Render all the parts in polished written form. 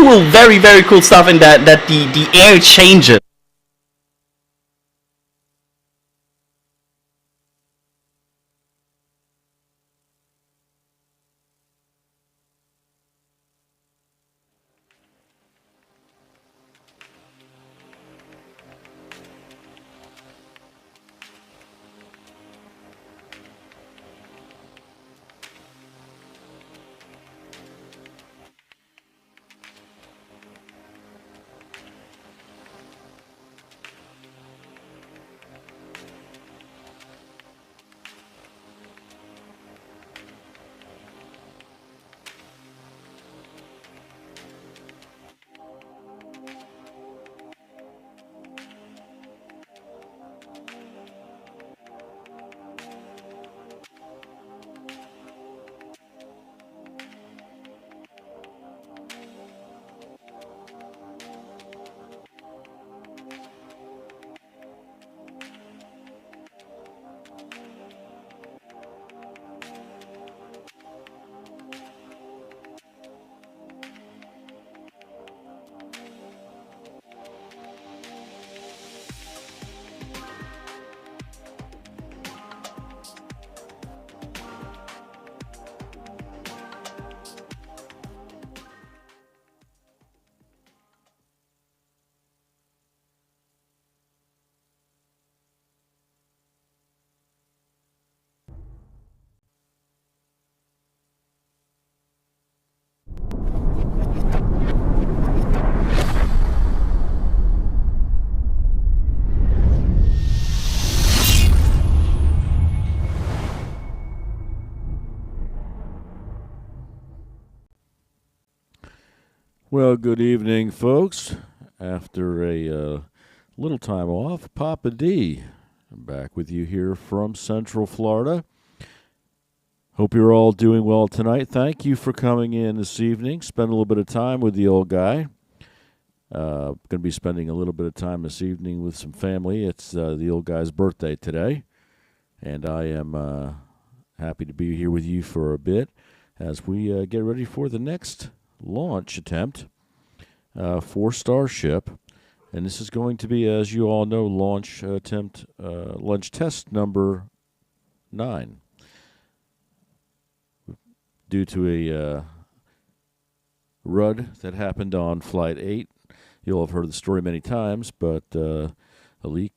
very, very cool stuff in that the air changes. Well, good evening, folks. After a little time off, Papa D. I'm back with you here from Central Florida. Hope you're all doing well tonight. Thank you for coming in this evening. Spend a little bit of time with the old guy. Going to be spending a little bit of time this evening with some family. It's the old guy's birthday today, and I am happy to be here with you for a bit as we get ready for the next launch attempt for Starship, and this is going to be, as you all know, launch test number 9. Due to a RUD that happened on Flight 8, you'll have heard the story many times, but a leak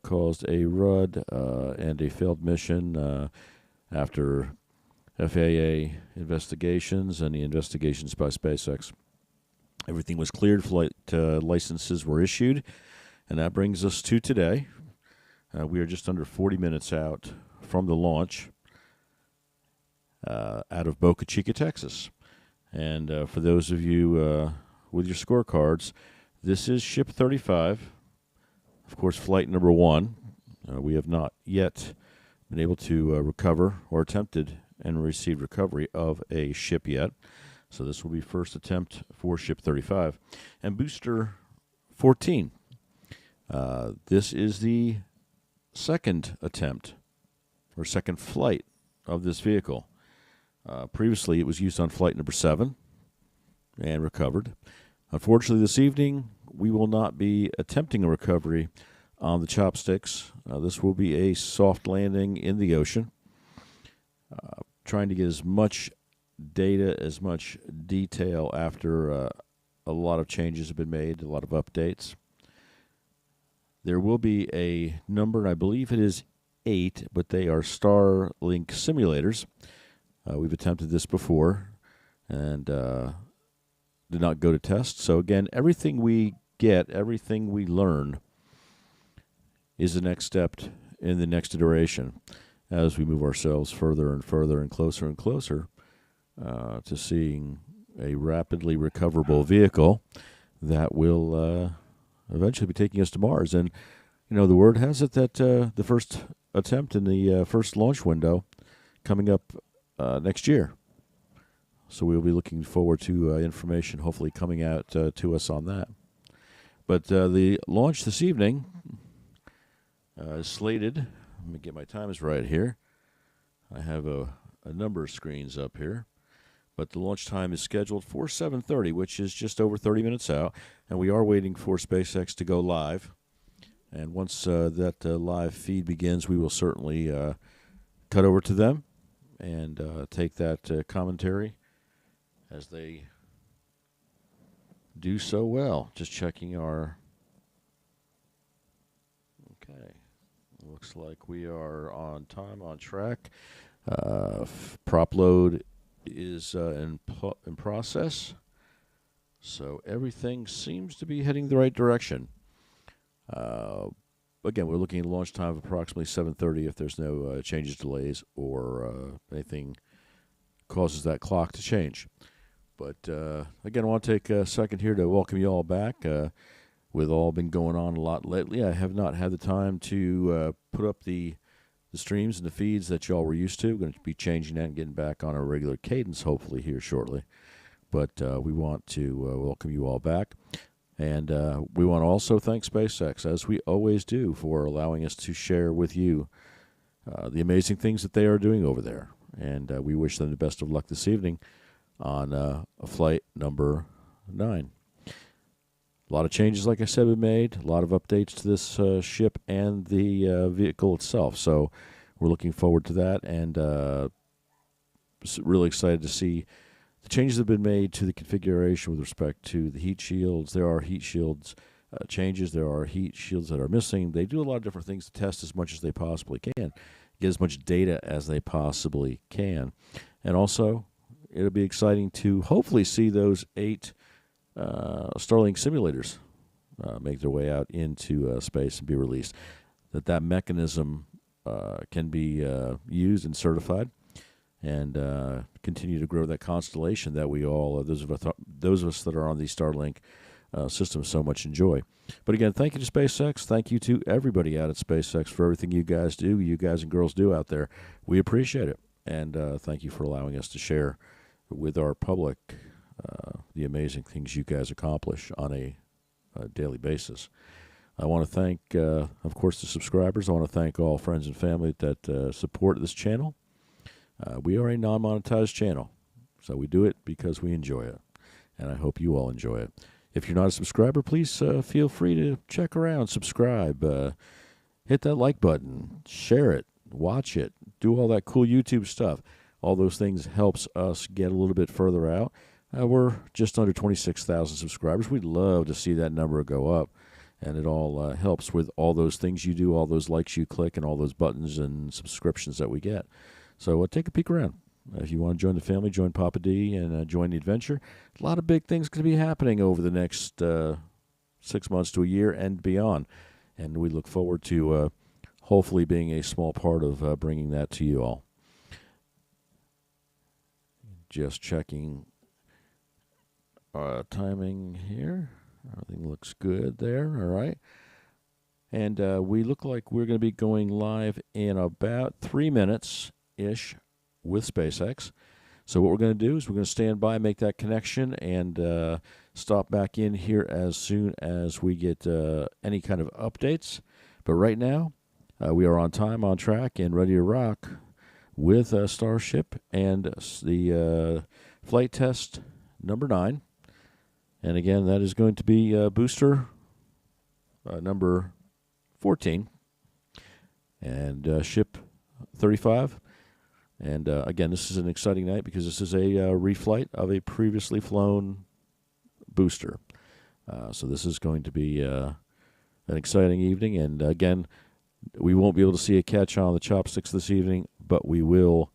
caused a RUD and a failed mission after FAA investigations and the investigations by SpaceX. Everything was cleared, flight licenses were issued, and that brings us to today. We are just under 40 minutes out from the launch out of Boca Chica, Texas. And for those of you with your scorecards, this is Ship 35, of course, flight number 1. We have not yet been able to recover or attempted and received recovery of a ship yet. So this will be first attempt for Ship 35. And Booster 14. This is the second attempt or second flight of this vehicle. Previously, it was used on flight number 7 and recovered. Unfortunately, this evening, we will not be attempting a recovery on the chopsticks. This will be a soft landing in the ocean. Trying to get as much data, as much detail after a lot of changes have been made, a lot of updates. There will be a number, and I believe it is 8, but they are Starlink simulators. We've attempted this before and did not go to test. So again, everything we get, everything we learn is the next step in the next iteration as we move ourselves further and further and closer to seeing a rapidly recoverable vehicle that will eventually be taking us to Mars. And, you know, the word has it that the first attempt in the first launch window coming up next year. So we'll be looking forward to information hopefully coming out to us on that. But the launch this evening is slated. Let me get my times right here. I have a number of screens up here. but the launch time is scheduled for 7:30, which is just over 30 minutes out, and we are waiting for SpaceX to go live. And once that live feed begins, we will certainly cut over to them and take that commentary as they do so well. Just checking our... Okay. Looks like we are on time, on track. Prop load is in process. So everything seems to be heading the right direction. Again, we're looking at a launch time of approximately 7:30 if there's no changes, delays, or anything causes that clock to change. But again, I want to take a second here to welcome you all back. With all been going on a lot lately, I have not had the time to put up the streams and the feeds that y'all were used to. We're going to be changing that and getting back on a regular cadence, hopefully, here shortly. But we want to welcome you all back. And we want to also thank SpaceX, as we always do, for allowing us to share with you the amazing things that they are doing over there. And we wish them the best of luck this evening on flight number 9. A lot of changes, like I said, have been made. A lot of updates to this ship and the vehicle itself. So we're looking forward to that, and really excited to see the changes that have been made to the configuration with respect to the heat shields. There are heat shields changes. There are heat shields that are missing. They do a lot of different things to test as much as they possibly can, get as much data as they possibly can. And also, it'll be exciting to hopefully see those 8 Starlink simulators make their way out into space and be released. That mechanism can be used and certified, and continue to grow that constellation that we all, those of us that are on the Starlink system, so much enjoy. But again, thank you to SpaceX. Thank you to everybody out at SpaceX for everything you guys do, you guys and girls do out there. We appreciate it, and thank you for allowing us to share with our public the amazing things you guys accomplish on a daily basis. I want to thank, of course, the subscribers. I want to thank all friends and family that support this channel. We are a non-monetized channel, so we do it because we enjoy it, and I hope you all enjoy it. If you're not a subscriber, please feel free to check around, subscribe, hit that like button, share it, watch it, do all that cool YouTube stuff. All those things helps us get a little bit further out. We're just under 26,000 subscribers. We'd love to see that number go up, and it all helps with all those things you do, all those likes you click, and all those buttons and subscriptions that we get. So take a peek around. If you want to join the family, join Papa D, and join the adventure. A lot of big things going to be happening over the next 6 months to a year and beyond, and we look forward to hopefully being a small part of bringing that to you all. Just checking timing here. Everything looks good there. All right. And we look like we're going to be going live in about 3 minutes-ish with SpaceX. So what we're going to do is we're going to stand by, make that connection, and stop back in here as soon as we get any kind of updates. But right now, we are on time, on track, and ready to rock with Starship and the flight test number 9. And again, that is going to be booster number 14 and ship 35. And again, this is an exciting night because this is a reflight of a previously flown booster. So this is going to be an exciting evening. And again, we won't be able to see a catch on the chopsticks this evening, but we will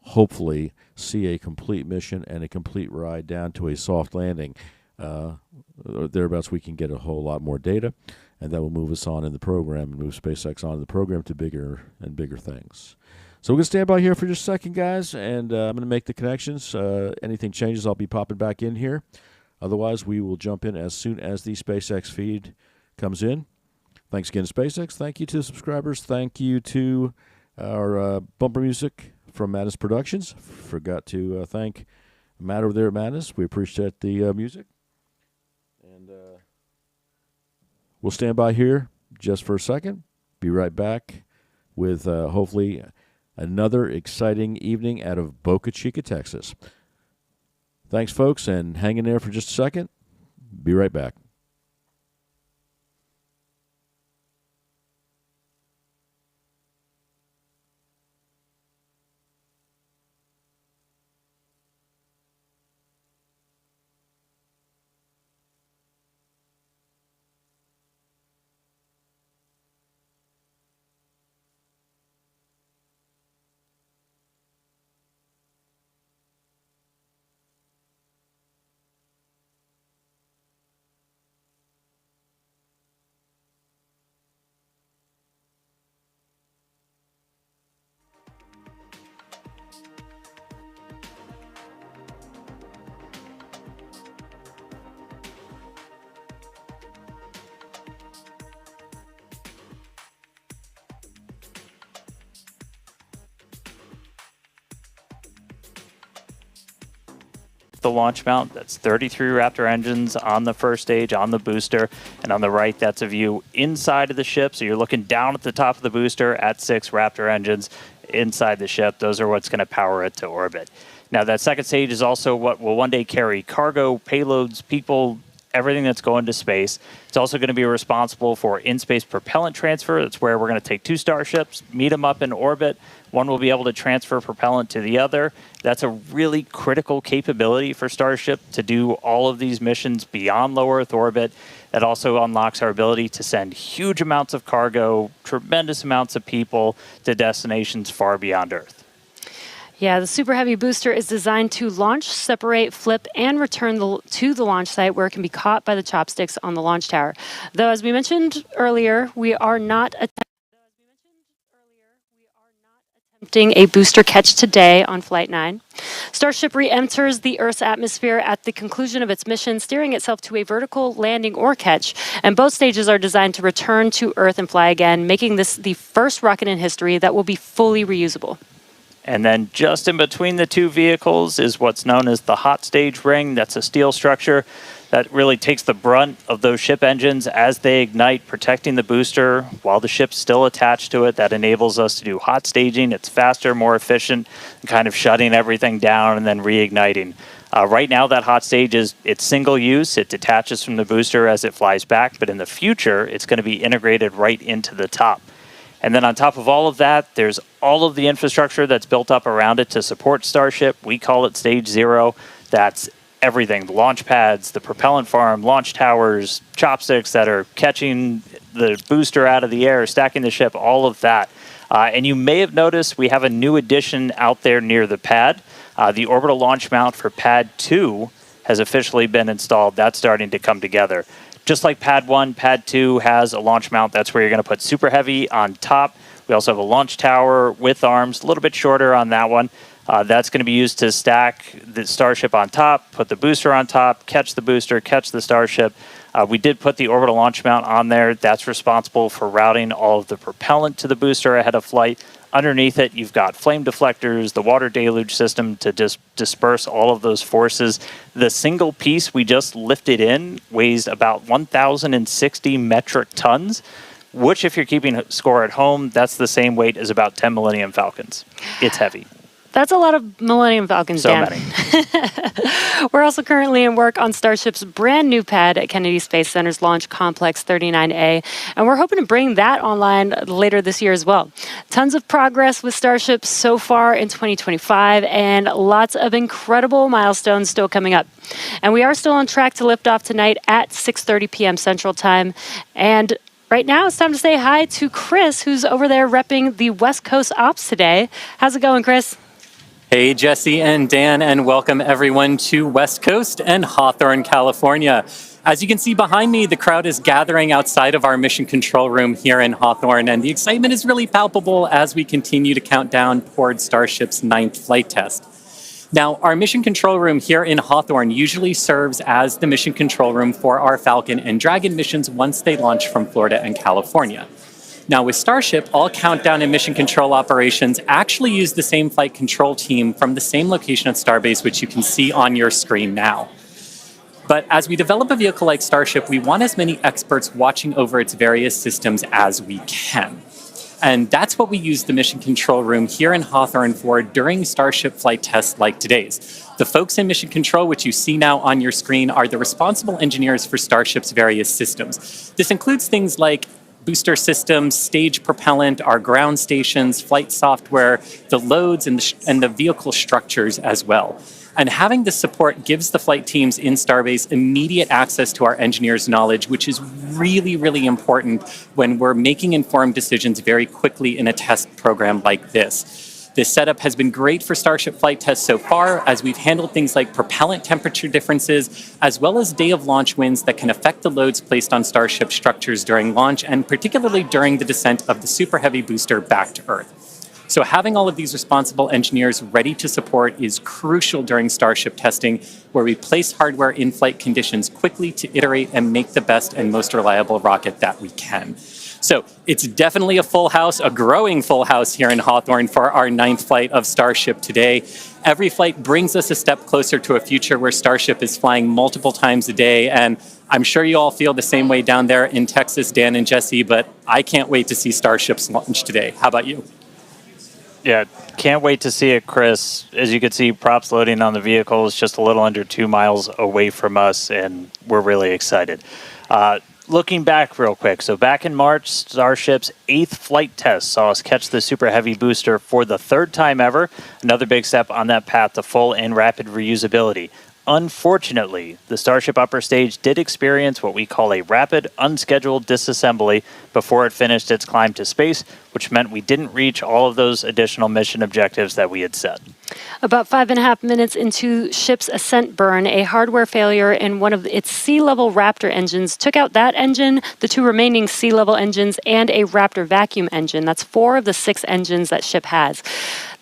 hopefully see a complete mission and a complete ride down to a soft landing. Thereabouts, we can get a whole lot more data, and that will move us on in the program and move SpaceX on in the program to bigger and bigger things. So we're going to stand by here for just a second, guys, and I'm going to make the connections. Anything changes, I'll be popping back in here. Otherwise, we will jump in as soon as the SpaceX feed comes in. Thanks again to SpaceX. Thank you to the subscribers. Thank you to our bumper music from Maddness Productions. Forgot to thank Matt over there at Maddness. We appreciate the music. And we'll stand by here just for a second. Be right back with hopefully another exciting evening out of Boca Chica, Texas. Thanks, folks, and hang in there for just a second. Be right back. The launch mount, that's 33 Raptor engines on the first stage, on the booster, and on the right, that's a view inside of the ship. So you're looking down at the top of the booster at 6 Raptor engines inside the ship. Those are what's going to power it to orbit. Now, that second stage is also what will one day carry cargo, payloads, people, everything that's going to space. It's also going to be responsible for in-space propellant transfer. That's where we're going to take 2 starships, meet them up in orbit. One will be able to transfer propellant to the other. That's a really critical capability for Starship to do all of these missions beyond low Earth orbit. That also unlocks our ability to send huge amounts of cargo, tremendous amounts of people to destinations far beyond Earth. Yeah, the Super Heavy booster is designed to launch, separate, flip, and return to the launch site where it can be caught by the chopsticks on the launch tower. Though, as we mentioned earlier, we are not attempting a booster catch today on Flight 9. Starship re-enters the Earth's atmosphere at the conclusion of its mission, steering itself to a vertical landing or catch, and both stages are designed to return to Earth and fly again, making this the first rocket in history that will be fully reusable. And then just in between the 2 vehicles is what's known as the hot stage ring. That's a steel structure that really takes the brunt of those ship engines as they ignite, protecting the booster while the ship's still attached to it. That enables us to do hot staging. It's faster, more efficient, kind of shutting everything down and then reigniting. Right now, that hot stage it's single use. It detaches from the booster as it flies back, but in the future, it's going to be integrated right into the top. And then on top of all of that, there's all of the infrastructure that's built up around it to support Starship. We call it Stage 0. That's everything, the launch pads, the propellant farm, launch towers, chopsticks that are catching the booster out of the air, stacking the ship, all of that. And you may have noticed we have a new addition out there near the pad. The orbital launch mount for Pad 2 has officially been installed. That's starting to come together. Just like Pad 1, Pad 2 has a launch mount. That's where you're going to put Super Heavy on top. We also have a launch tower with arms, a little bit shorter on that one. That's going to be used to stack the Starship on top, put the booster on top, catch the booster, catch the Starship. We did put the orbital launch mount on there. That's responsible for routing all of the propellant to the booster ahead of flight. Underneath it, you've got flame deflectors, the water deluge system to disperse all of those forces. The single piece we just lifted in weighs about 1,060 metric tons, which, if you're keeping score at home, that's the same weight as about 10 Millennium Falcons. It's heavy. That's a lot of Millennium Falcons, so Dan. Many. We're also currently in work on Starship's brand new pad at Kennedy Space Center's Launch Complex 39A, and we're hoping to bring that online later this year as well. Tons of progress with Starship so far in 2025, and lots of incredible milestones still coming up. And we are still on track to lift off tonight at 6:30 p.m. Central Time. And right now, it's time to say hi to Chris, who's over there repping the West Coast Ops today. How's it going, Chris? Hey, Jesse and Dan, and welcome everyone to West Coast and Hawthorne, California. As you can see behind me, the crowd is gathering outside of our mission control room here in Hawthorne, and the excitement is really palpable as we continue to count down toward Starship's 9th flight test. Now, our mission control room here in Hawthorne usually serves as the mission control room for our Falcon and Dragon missions once they launch from Florida and California. Now, with Starship, all countdown and mission control operations actually use the same flight control team from the same location at Starbase, which you can see on your screen now. But as we develop a vehicle like Starship, we want as many experts watching over its various systems as we can. And that's what we use the mission control room here in Hawthorne for during Starship Flight tests like today's. The folks in mission control, which you see now on your screen, are the responsible engineers for Starship's various systems. This includes things like booster systems, stage propellant, our ground stations, flight software, the loads, and the vehicle structures as well. And having this support gives the flight teams in Starbase immediate access to our engineers' knowledge, which is really, really important when we're making informed decisions very quickly in a test program like this. This setup has been great for Starship flight tests so far, as we've handled things like propellant temperature differences, as well as day of launch winds that can affect the loads placed on Starship structures during launch, and particularly during the descent of the Super Heavy booster back to Earth. So having all of these responsible engineers ready to support is crucial during Starship testing, where we place hardware in flight conditions quickly to iterate and make the best and most reliable rocket that we can. So it's definitely a full house, a growing full house here in Hawthorne for our 9th flight of Starship today. Every flight brings us a step closer to a future where Starship is flying multiple times a day, and I'm sure you all feel the same way down there in Texas, Dan and Jesse, but I can't wait to see Starship's launch today. How about you? Yeah, can't wait to see it, Chris. As you can see, props loading on the vehicle is just a little under 2 miles away from us, and we're really excited. Looking back real quick, so back in March, Starship's 8th flight test saw us catch the Super Heavy booster for the 3rd time ever, another big step on that path to full and rapid reusability. Unfortunately, the Starship upper stage did experience what we call a rapid, unscheduled disassembly before it finished its climb to space, which meant we didn't reach all of those additional mission objectives that we had set. About 5.5 minutes into ship's ascent burn, a hardware failure in one of its sea-level Raptor engines took out that engine, the 2 remaining sea-level engines, and a Raptor vacuum engine. That's 4 of the 6 engines that ship has.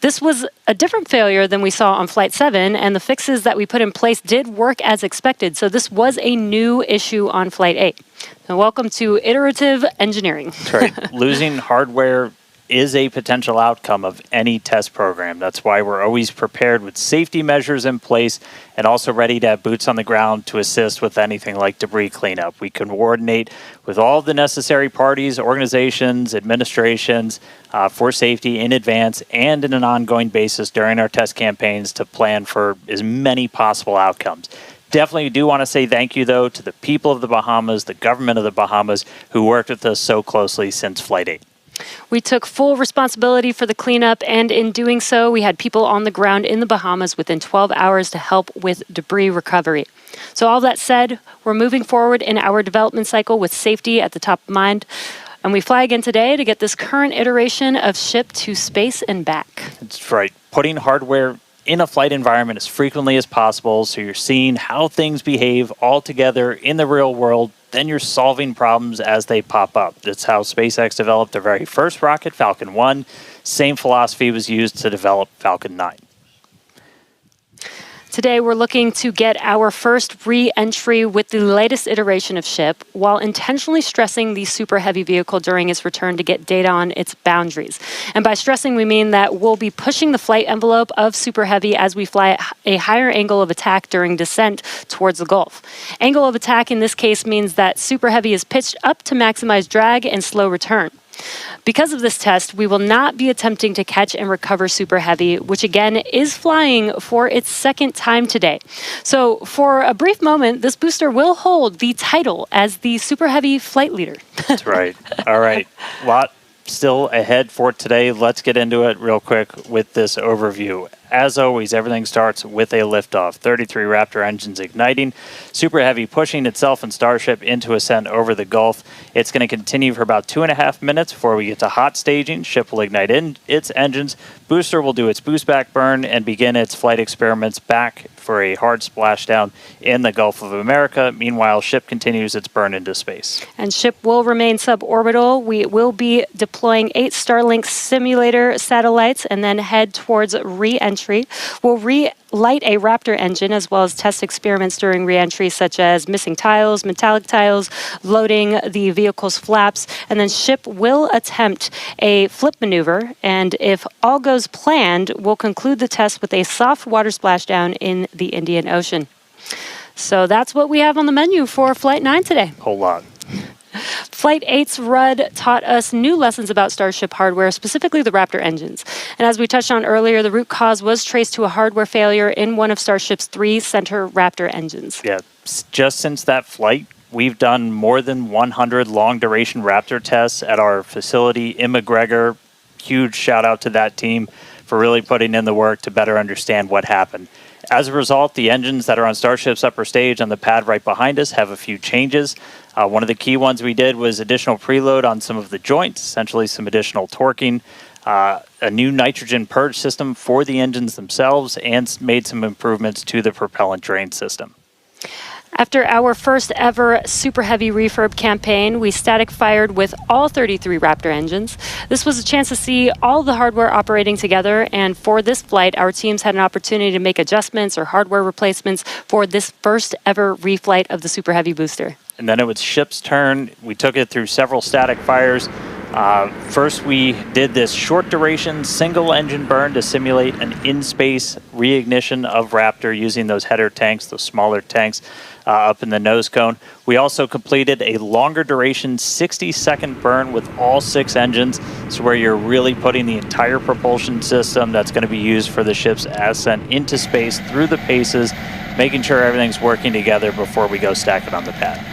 This was a different failure than we saw on Flight 7, and the fixes that we put in place did work as expected. So this was a new issue on Flight 8. So welcome to iterative engineering. That's right. Losing hardware is a potential outcome of any test program. That's why we're always prepared with safety measures in place and also ready to have boots on the ground to assist with anything like debris cleanup. We can coordinate with all the necessary parties, organizations, administrations for safety in advance and in an ongoing basis during our test campaigns to plan for as many possible outcomes. Definitely do want to say thank you, though, to the people of the Bahamas, the government of the Bahamas, who worked with us so closely since Flight 8. We took full responsibility for the cleanup, and in doing so, we had people on the ground in the Bahamas within 12 hours to help with debris recovery. So all that said, we're moving forward in our development cycle with safety at the top of mind, and we fly again today to get this current iteration of ship to space and back. That's right. Putting hardware in a flight environment as frequently as possible, so you're seeing how things behave all together in the real world. Then you're solving problems as they pop up. That's how SpaceX developed their very first rocket, Falcon 1. Same philosophy was used to develop Falcon 9. Today, we're looking to get our first re-entry with the latest iteration of ship, while intentionally stressing the Super Heavy vehicle during its return to get data on its boundaries. And by stressing, we mean that we'll be pushing the flight envelope of Super Heavy as we fly at a higher angle of attack during descent towards the Gulf. Angle of attack in this case means that Super Heavy is pitched up to maximize drag and slow return. Because of this test, we will not be attempting to catch and recover Super Heavy, which again is flying for its 2nd time today. So for a brief moment, this booster will hold the title as the Super Heavy flight leader. That's right. All right. Lot still ahead for today. Let's get into it real quick with this overview. As always, everything starts with a liftoff. 33 Raptor engines igniting. Super Heavy pushing itself and Starship into ascent over the Gulf. It's going to continue for about 2.5 minutes before we get to hot staging. Ship will ignite its engines. Booster will do its boost back burn and begin its flight experiments back for a hard splashdown in the Gulf of America. Meanwhile, ship continues its burn into space. And ship will remain suborbital. We will be deploying 8 Starlink simulator satellites and then head towards re-entry. We'll relight a Raptor engine as well as test experiments during re-entry, such as missing tiles, metallic tiles, loading the vehicle's flaps, and then ship will attempt a flip maneuver, and if all goes planned, we'll conclude the test with a soft water splashdown in the Indian Ocean. So that's what we have on the menu for Flight 9 today. Whole lot. Flight 8's Rudd taught us new lessons about Starship hardware, specifically the Raptor engines. And as we touched on earlier, the root cause was traced to a hardware failure in one of Starship's 3 center Raptor engines. Yeah, just since that flight, we've done more than 100 long-duration Raptor tests at our facility in McGregor. Huge shout-out to that team for really putting in the work to better understand what happened. As a result, the engines that are on Starship's upper stage on the pad right behind us have a few changes. One of the key ones we did was additional preload on some of the joints, essentially some additional torquing, a new nitrogen purge system for the engines themselves, and made some improvements to the propellant drain system. After our first ever super heavy refurb campaign, we static fired with all 33 Raptor engines. This was a chance to see all the hardware operating together, and for this flight, our teams had an opportunity to make adjustments or hardware replacements for this first ever reflight of the super heavy booster. And then it was ship's turn. We took it through several static fires. First, we did this short duration single engine burn to simulate an in-space reignition of Raptor using those header tanks, those smaller tanks up in the nose cone. We also completed a longer duration 60-second burn with all 6 engines, so where you're really putting the entire propulsion system that's going to be used for the ship's ascent into space through the paces, making sure everything's working together before we go stack it on the pad.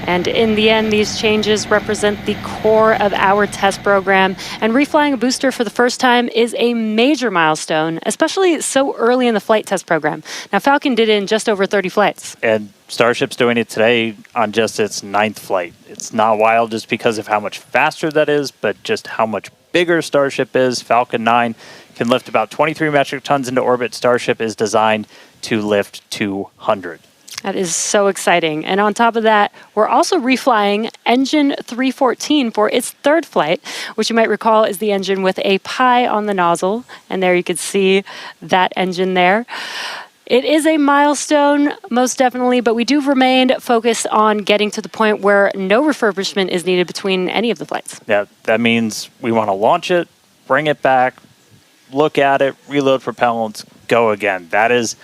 And in the end, these changes represent the core of our test program. And reflying a booster for the first time is a major milestone, especially so early in the flight test program. Now, Falcon did it in just over 30 flights. And Starship's doing it today on just its 9th flight. It's not wild just because of how much faster that is, but just how much bigger Starship is. Falcon 9 can lift about 23 metric tons into orbit. Starship is designed to lift 200. That is so exciting. And on top of that, we're also reflying engine 314 for its 3rd flight, which you might recall is the engine with a pie on the nozzle. And there you can see that engine there. It is a milestone, most definitely, but we do remain focused on getting to the point where no refurbishment is needed between any of the flights. Yeah, that means we want to launch it, bring it back, look at it, reload propellants, go again. That is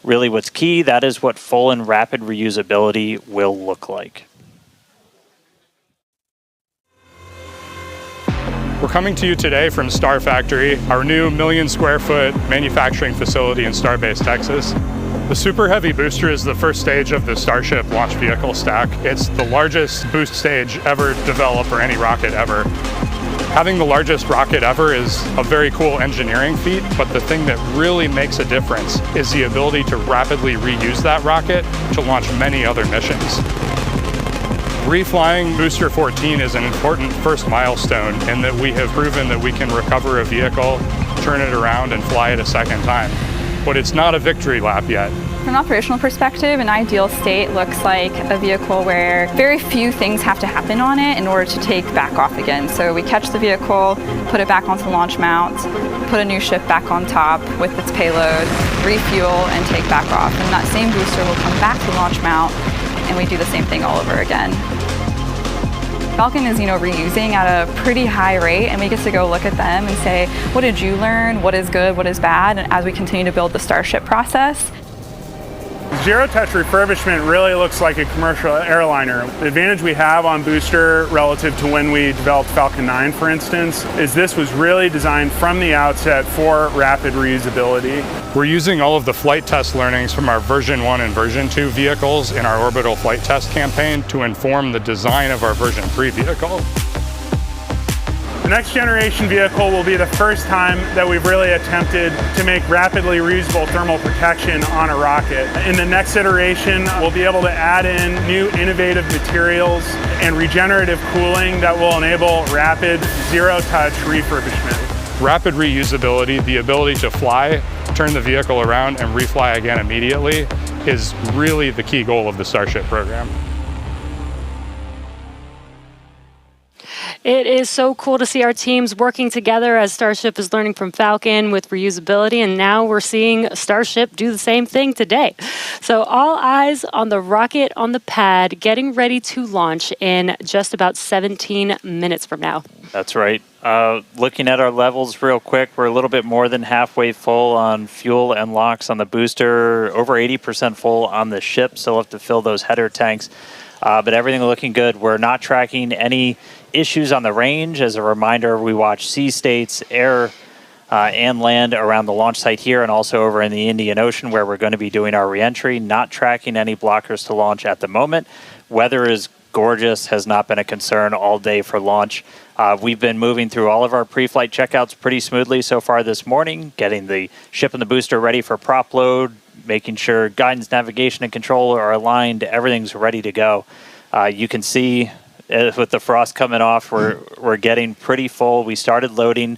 really what's key. That is what full and rapid reusability will look like. We're coming to you today from Star Factory, our new 1 million square foot manufacturing facility in Starbase, Texas. The Super Heavy booster is the first stage of the Starship launch vehicle stack. It's the largest boost stage ever developed for any rocket ever. Having the largest rocket ever is a very cool engineering feat, but the thing that really makes a difference is the ability to rapidly reuse that rocket to launch many other missions. Reflying Booster 14 is an important first milestone in that we have proven that we can recover a vehicle, turn it around, and fly it a second time. But it's not a victory lap yet. From an operational perspective, an ideal state looks like a vehicle where very few things have to happen on it in order to take back off again. So we catch the vehicle, put it back onto the launch mount, put a new ship back on top with its payload, refuel, and take back off. And that same booster will come back to the launch mount, and we do the same thing all over again. Falcon is, reusing at a pretty high rate, and we get to go look at them and say, what did you learn? What is good? What is bad? And as we continue to build the Starship process. Zero-touch refurbishment really looks like a commercial airliner. The advantage we have on Booster relative to when we developed Falcon 9, for instance, is this was really designed from the outset for rapid reusability. We're using all of the flight test learnings from our version 1 and version 2 vehicles in our orbital flight test campaign to inform the design of our version 3 vehicle. The next generation vehicle will be the first time that we've really attempted to make rapidly reusable thermal protection on a rocket. In the next iteration, we'll be able to add in new innovative materials and regenerative cooling that will enable rapid zero-touch refurbishment. Rapid reusability, the ability to fly, turn the vehicle around, and refly again immediately is really the key goal of the Starship program. It is so cool to see our teams working together as Starship is learning from Falcon with reusability, and now we're seeing Starship do the same thing today. So all eyes on the rocket on the pad, getting ready to launch in just about 17 minutes from now. That's right. Looking at our levels real quick, we're a little bit more than halfway full on fuel and LOX on the booster, over 80% full on the ship, so we'll have to fill those header tanks. but everything looking good. We're not tracking any issues on the range. As a reminder, we watch sea states, air, and land around the launch site here and also over in the Indian Ocean where we're going to be doing our reentry. Not tracking any blockers to launch at the moment. Weather is gorgeous, has not been a concern all day for launch. We've been moving through all of our pre-flight checkouts pretty smoothly so far this morning, getting the ship and the booster ready for prop load, making sure guidance, navigation, and control are aligned. Everything's ready to go. You can see with the frost coming off, we're getting pretty full. We started loading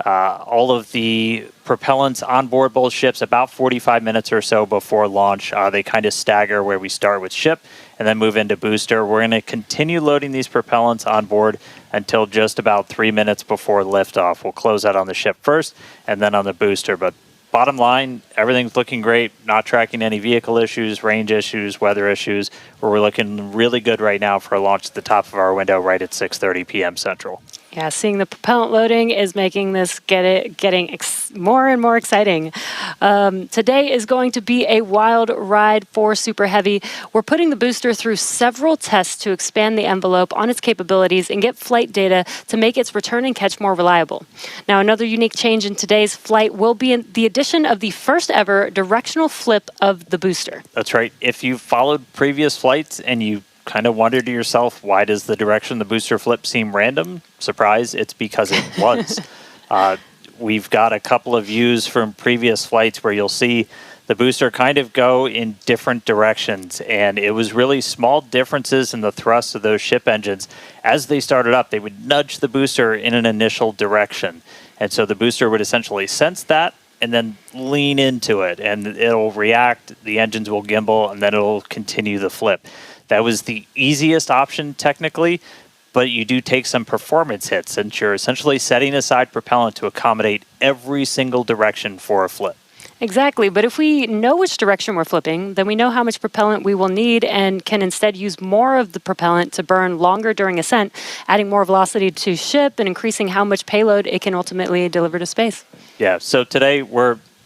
all of the propellants on board both ships about 45 minutes or so before launch. They kind of stagger where we start with ship and then move into booster. We're going to continue loading these propellants on board until just about 3 minutes before liftoff. We'll close out on the ship first and then on the booster. But bottom line, everything's looking great. Not tracking any vehicle issues, range issues, weather issues. We're looking really good right now for a launch at the top of our window right at 6:30 p.m. Central. Yeah, seeing the propellant loading is making this getting more and more exciting. Today is going to be a wild ride for Super Heavy. We're putting the booster through several tests to expand the envelope on its capabilities and get flight data to make its return and catch more reliable. Now, another unique change in today's flight will be the addition of the first ever directional flip of the booster. That's right. If you followed previous flights and you kind of wonder to yourself, why does the direction of the booster flip seem random? Surprise, it's because it was. We've got a couple of views from previous flights where you'll see the booster kind of go in different directions, and it was really small differences in the thrust of those ship engines. As they started up, they would nudge the booster in an initial direction, and so the booster would essentially sense that and then lean into it, and it'll react, the engines will gimbal, and then it'll continue the flip. That was the easiest option technically, but you do take some performance hits since you're essentially setting aside propellant to accommodate every single direction for a flip. Exactly, but if we know which direction we're flipping, then we know how much propellant we will need and can instead use more of the propellant to burn longer during ascent, adding more velocity to ship and increasing how much payload it can ultimately deliver to space. Yeah, so today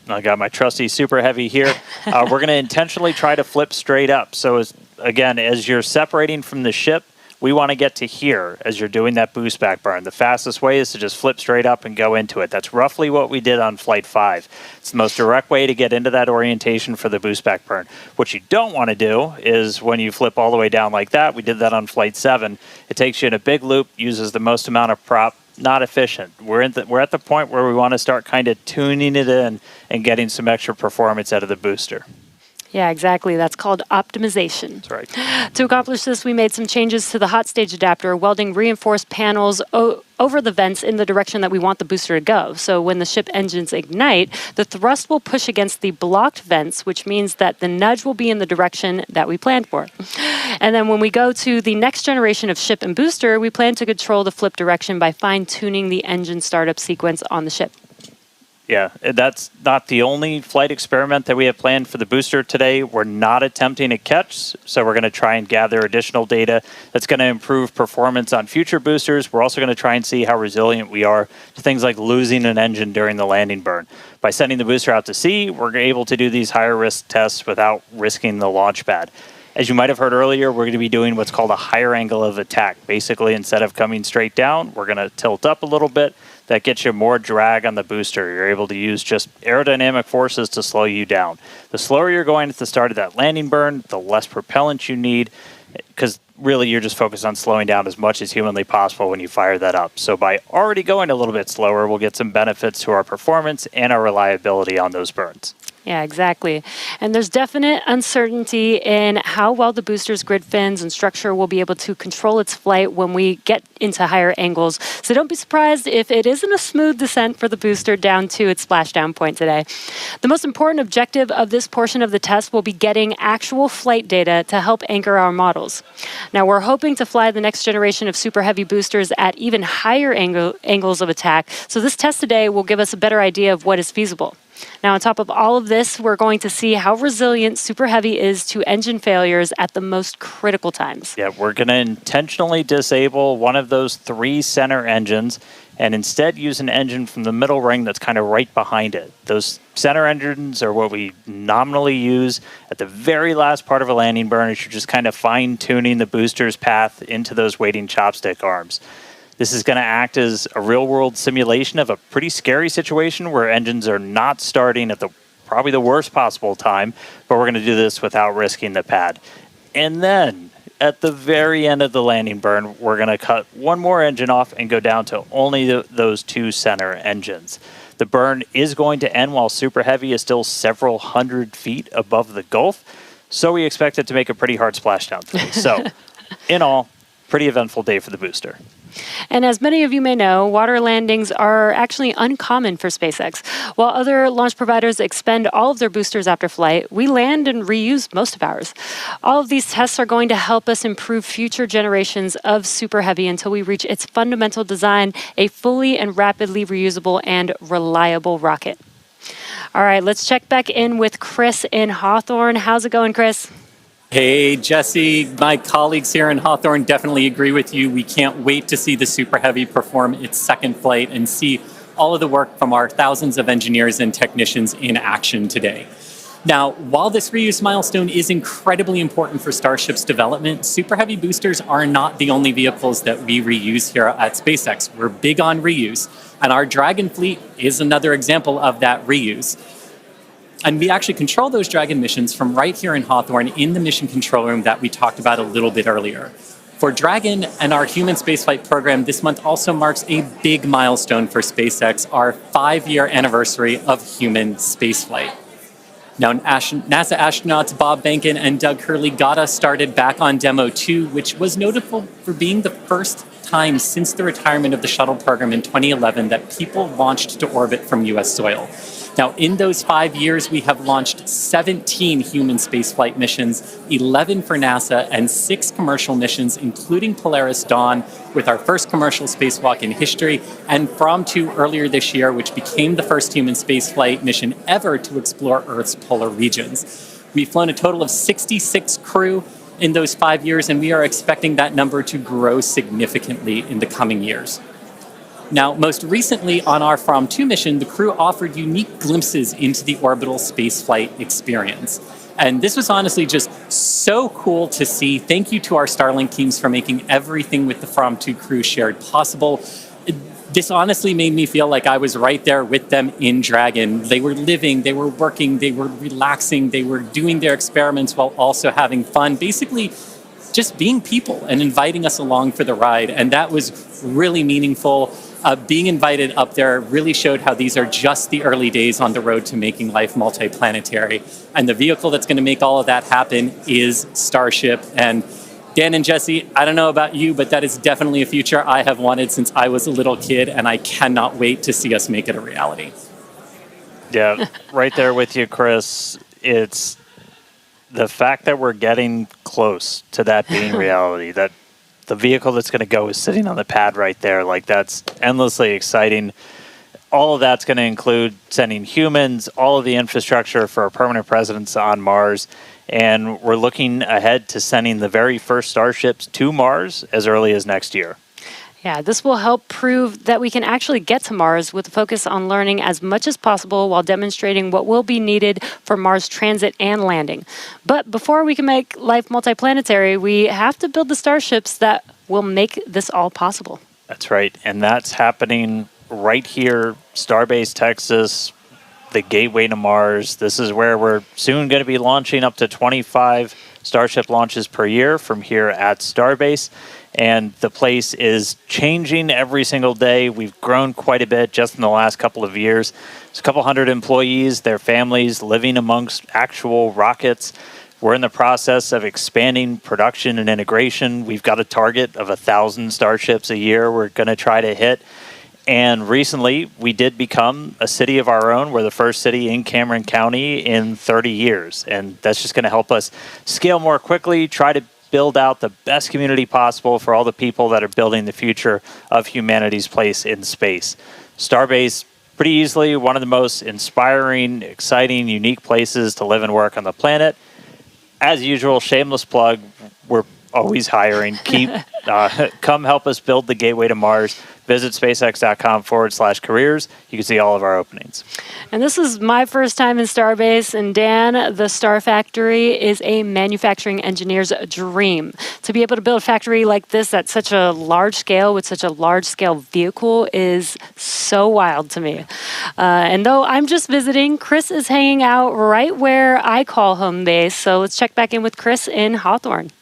I got my trusty Super Heavy here. We're going to intentionally try to flip straight up. So as you're separating from the ship, we want to get to here as you're doing that boost back burn. The fastest way is to just flip straight up and go into it. That's roughly what we did on Flight 5. It's the most direct way to get into that orientation for the boost back burn. What you don't want to do is when you flip all the way down like that, we did that on Flight 7, it takes you in a big loop, uses the most amount of prop, not efficient. We're at the point where we want to start kind of tuning it in and getting some extra performance out of the booster. Yeah, exactly. That's called optimization. That's right. To accomplish this, we made some changes to the hot stage adapter, welding reinforced panels over the vents in the direction that we want the booster to go. So when the ship engines ignite, the thrust will push against the blocked vents, which means that the nudge will be in the direction that we planned for. And then when we go to the next generation of ship and booster, we plan to control the flip direction by fine-tuning the engine startup sequence on the ship. Yeah, that's not the only flight experiment that we have planned for the booster today. We're not attempting a catch, so we're going to try and gather additional data that's going to improve performance on future boosters. We're also going to try and see how resilient we are to things like losing an engine during the landing burn. By sending the booster out to sea, we're able to do these higher risk tests without risking the launch pad. As you might have heard earlier, we're going to be doing what's called a higher angle of attack. Basically, instead of coming straight down, we're going to tilt up a little bit. That gets you more drag on the booster. You're able to use just aerodynamic forces to slow you down. The slower you're going at the start of that landing burn, the less propellant you need, because really you're just focused on slowing down as much as humanly possible when you fire that up. So by already going a little bit slower, we'll get some benefits to our performance and our reliability on those burns. Yeah, exactly. And there's definite uncertainty in how well the booster's grid fins and structure will be able to control its flight when we get into higher angles. So don't be surprised if it isn't a smooth descent for the booster down to its splashdown point today. The most important objective of this portion of the test will be getting actual flight data to help anchor our models. Now, we're hoping to fly the next generation of Super Heavy boosters at even higher angles of attack. So this test today will give us a better idea of what is feasible. Now, on top of all of this, we're going to see how resilient Super Heavy is to engine failures at the most critical times. Yeah, we're going to intentionally disable one of those 3 center engines and instead use an engine from the middle ring that's kind of right behind it. Those center engines are what we nominally use at the very last part of a landing burn as you're just kind of fine-tuning the booster's path into those waiting chopstick arms. This is going to act as a real-world simulation of a pretty scary situation where engines are not starting at probably the worst possible time, but we're going to do this without risking the pad. And then, at the very end of the landing burn, we're going to cut one more engine off and go down to only those 2 center engines. The burn is going to end while Super Heavy is still several hundred feet above the Gulf, so we expect it to make a pretty hard splashdown today. So, in all, pretty eventful day for the booster. And as many of you may know, water landings are actually uncommon for SpaceX. While other launch providers expend all of their boosters after flight, we land and reuse most of ours. All of these tests are going to help us improve future generations of Super Heavy until we reach its fundamental design, a fully and rapidly reusable and reliable rocket. All right, let's check back in with Chris in Hawthorne. How's it going, Chris? Hey, Jesse, my colleagues here in Hawthorne definitely agree with you. We can't wait to see the Super Heavy perform its second flight and see all of the work from our thousands of engineers and technicians in action today. Now, while this reuse milestone is incredibly important for Starship's development, Super Heavy boosters are not the only vehicles that we reuse here at SpaceX. We're big on reuse, and our Dragon fleet is another example of that reuse. And we actually control those Dragon missions from right here in Hawthorne in the mission control room that we talked about a little bit earlier. For Dragon and our human spaceflight program, this month also marks a big milestone for SpaceX, our 5-year anniversary of human spaceflight. Now, NASA astronauts Bob Behnken and Doug Hurley got us started back on Demo 2, which was notable for being the first time since the retirement of the shuttle program in 2011 that people launched to orbit from U.S. soil. Now, in those 5 years, we have launched 17 human spaceflight missions, 11 for NASA, and 6 commercial missions, including Polaris Dawn, with our first commercial spacewalk in history, and From 2 earlier this year, which became the first human spaceflight mission ever to explore Earth's polar regions. We've flown a total of 66 crew in those 5 years, and we are expecting that number to grow significantly in the coming years. Now, most recently on our From 2 mission, the crew offered unique glimpses into the orbital spaceflight experience. And this was honestly just so cool to see. Thank you to our Starlink teams for making everything with the From 2 crew shared possible. This honestly made me feel like I was right there with them in Dragon. They were living, they were working, they were relaxing, they were doing their experiments while also having fun. Basically, just being people and inviting us along for the ride. And that was really meaningful. Being invited up there really showed how these are just the early days on the road to making life multiplanetary. And the vehicle that's going to make all of that happen is Starship. And Dan and Jesse, I don't know about you, but that is definitely a future I have wanted since I was a little kid, and I cannot wait to see us make it a reality. Yeah, right there with you, Chris. It's the fact that we're getting close to that being reality, that the vehicle that's going to go is sitting on the pad right there. Like, that's endlessly exciting. All of that's going to include sending humans, all of the infrastructure for a permanent presence on Mars. And we're looking ahead to sending the very first Starships to Mars as early as next year. Yeah, this will help prove that we can actually get to Mars with a focus on learning as much as possible while demonstrating what will be needed for Mars transit and landing. But before we can make life multiplanetary, we have to build the starships that will make this all possible. That's right. And that's happening right here, Starbase, Texas, the gateway to Mars. This is where we're soon going to be launching up to 25 Starship launches per year from here at Starbase. And the place is changing every single day. We've grown quite a bit just in the last couple of years. There's a couple hundred employees, their families living amongst actual rockets. We're in the process of expanding production and integration. We've got a target of 1,000 Starships a year we're going to try to hit. And recently, we did become a city of our own. We're the first city in Cameron County in 30 years. And that's just going to help us scale more quickly, try to build out the best community possible for all the people that are building the future of humanity's place in space. Starbase pretty easily one of the most inspiring, exciting, unique places to live and work on the planet. As usual, shameless plug, we're always hiring. Come help us build the gateway to Mars. Visit spacex.com/careers. You can see all of our openings. And this is my first time in Starbase, and Dan, the Star Factory is a manufacturing engineer's dream. To be able to build a factory like this at such a large scale with such a large scale vehicle is so wild to me. And though I'm just visiting, Chris is hanging out right where I call home base. So let's check back in with Chris in Hawthorne.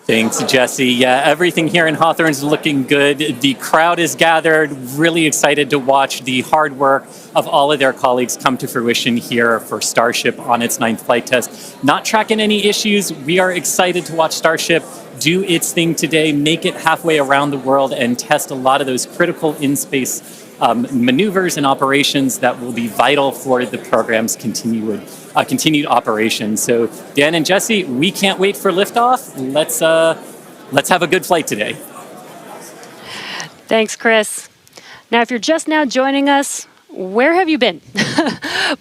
Thanks, Jesse. Yeah, everything here in Hawthorne is looking good. The crowd is gathered, really excited to watch the hard work of all of their colleagues come to fruition here for Starship on its 9th flight test. Not tracking any issues. We are excited to watch Starship do its thing today, make it halfway around the world, and test a lot of those critical in-space maneuvers and operations that will be vital for the program's continued operation. So Dan and Jesse, we can't wait for liftoff. Let's have a good flight today. Thanks, Chris. Now, if you're just now joining us, where have you been?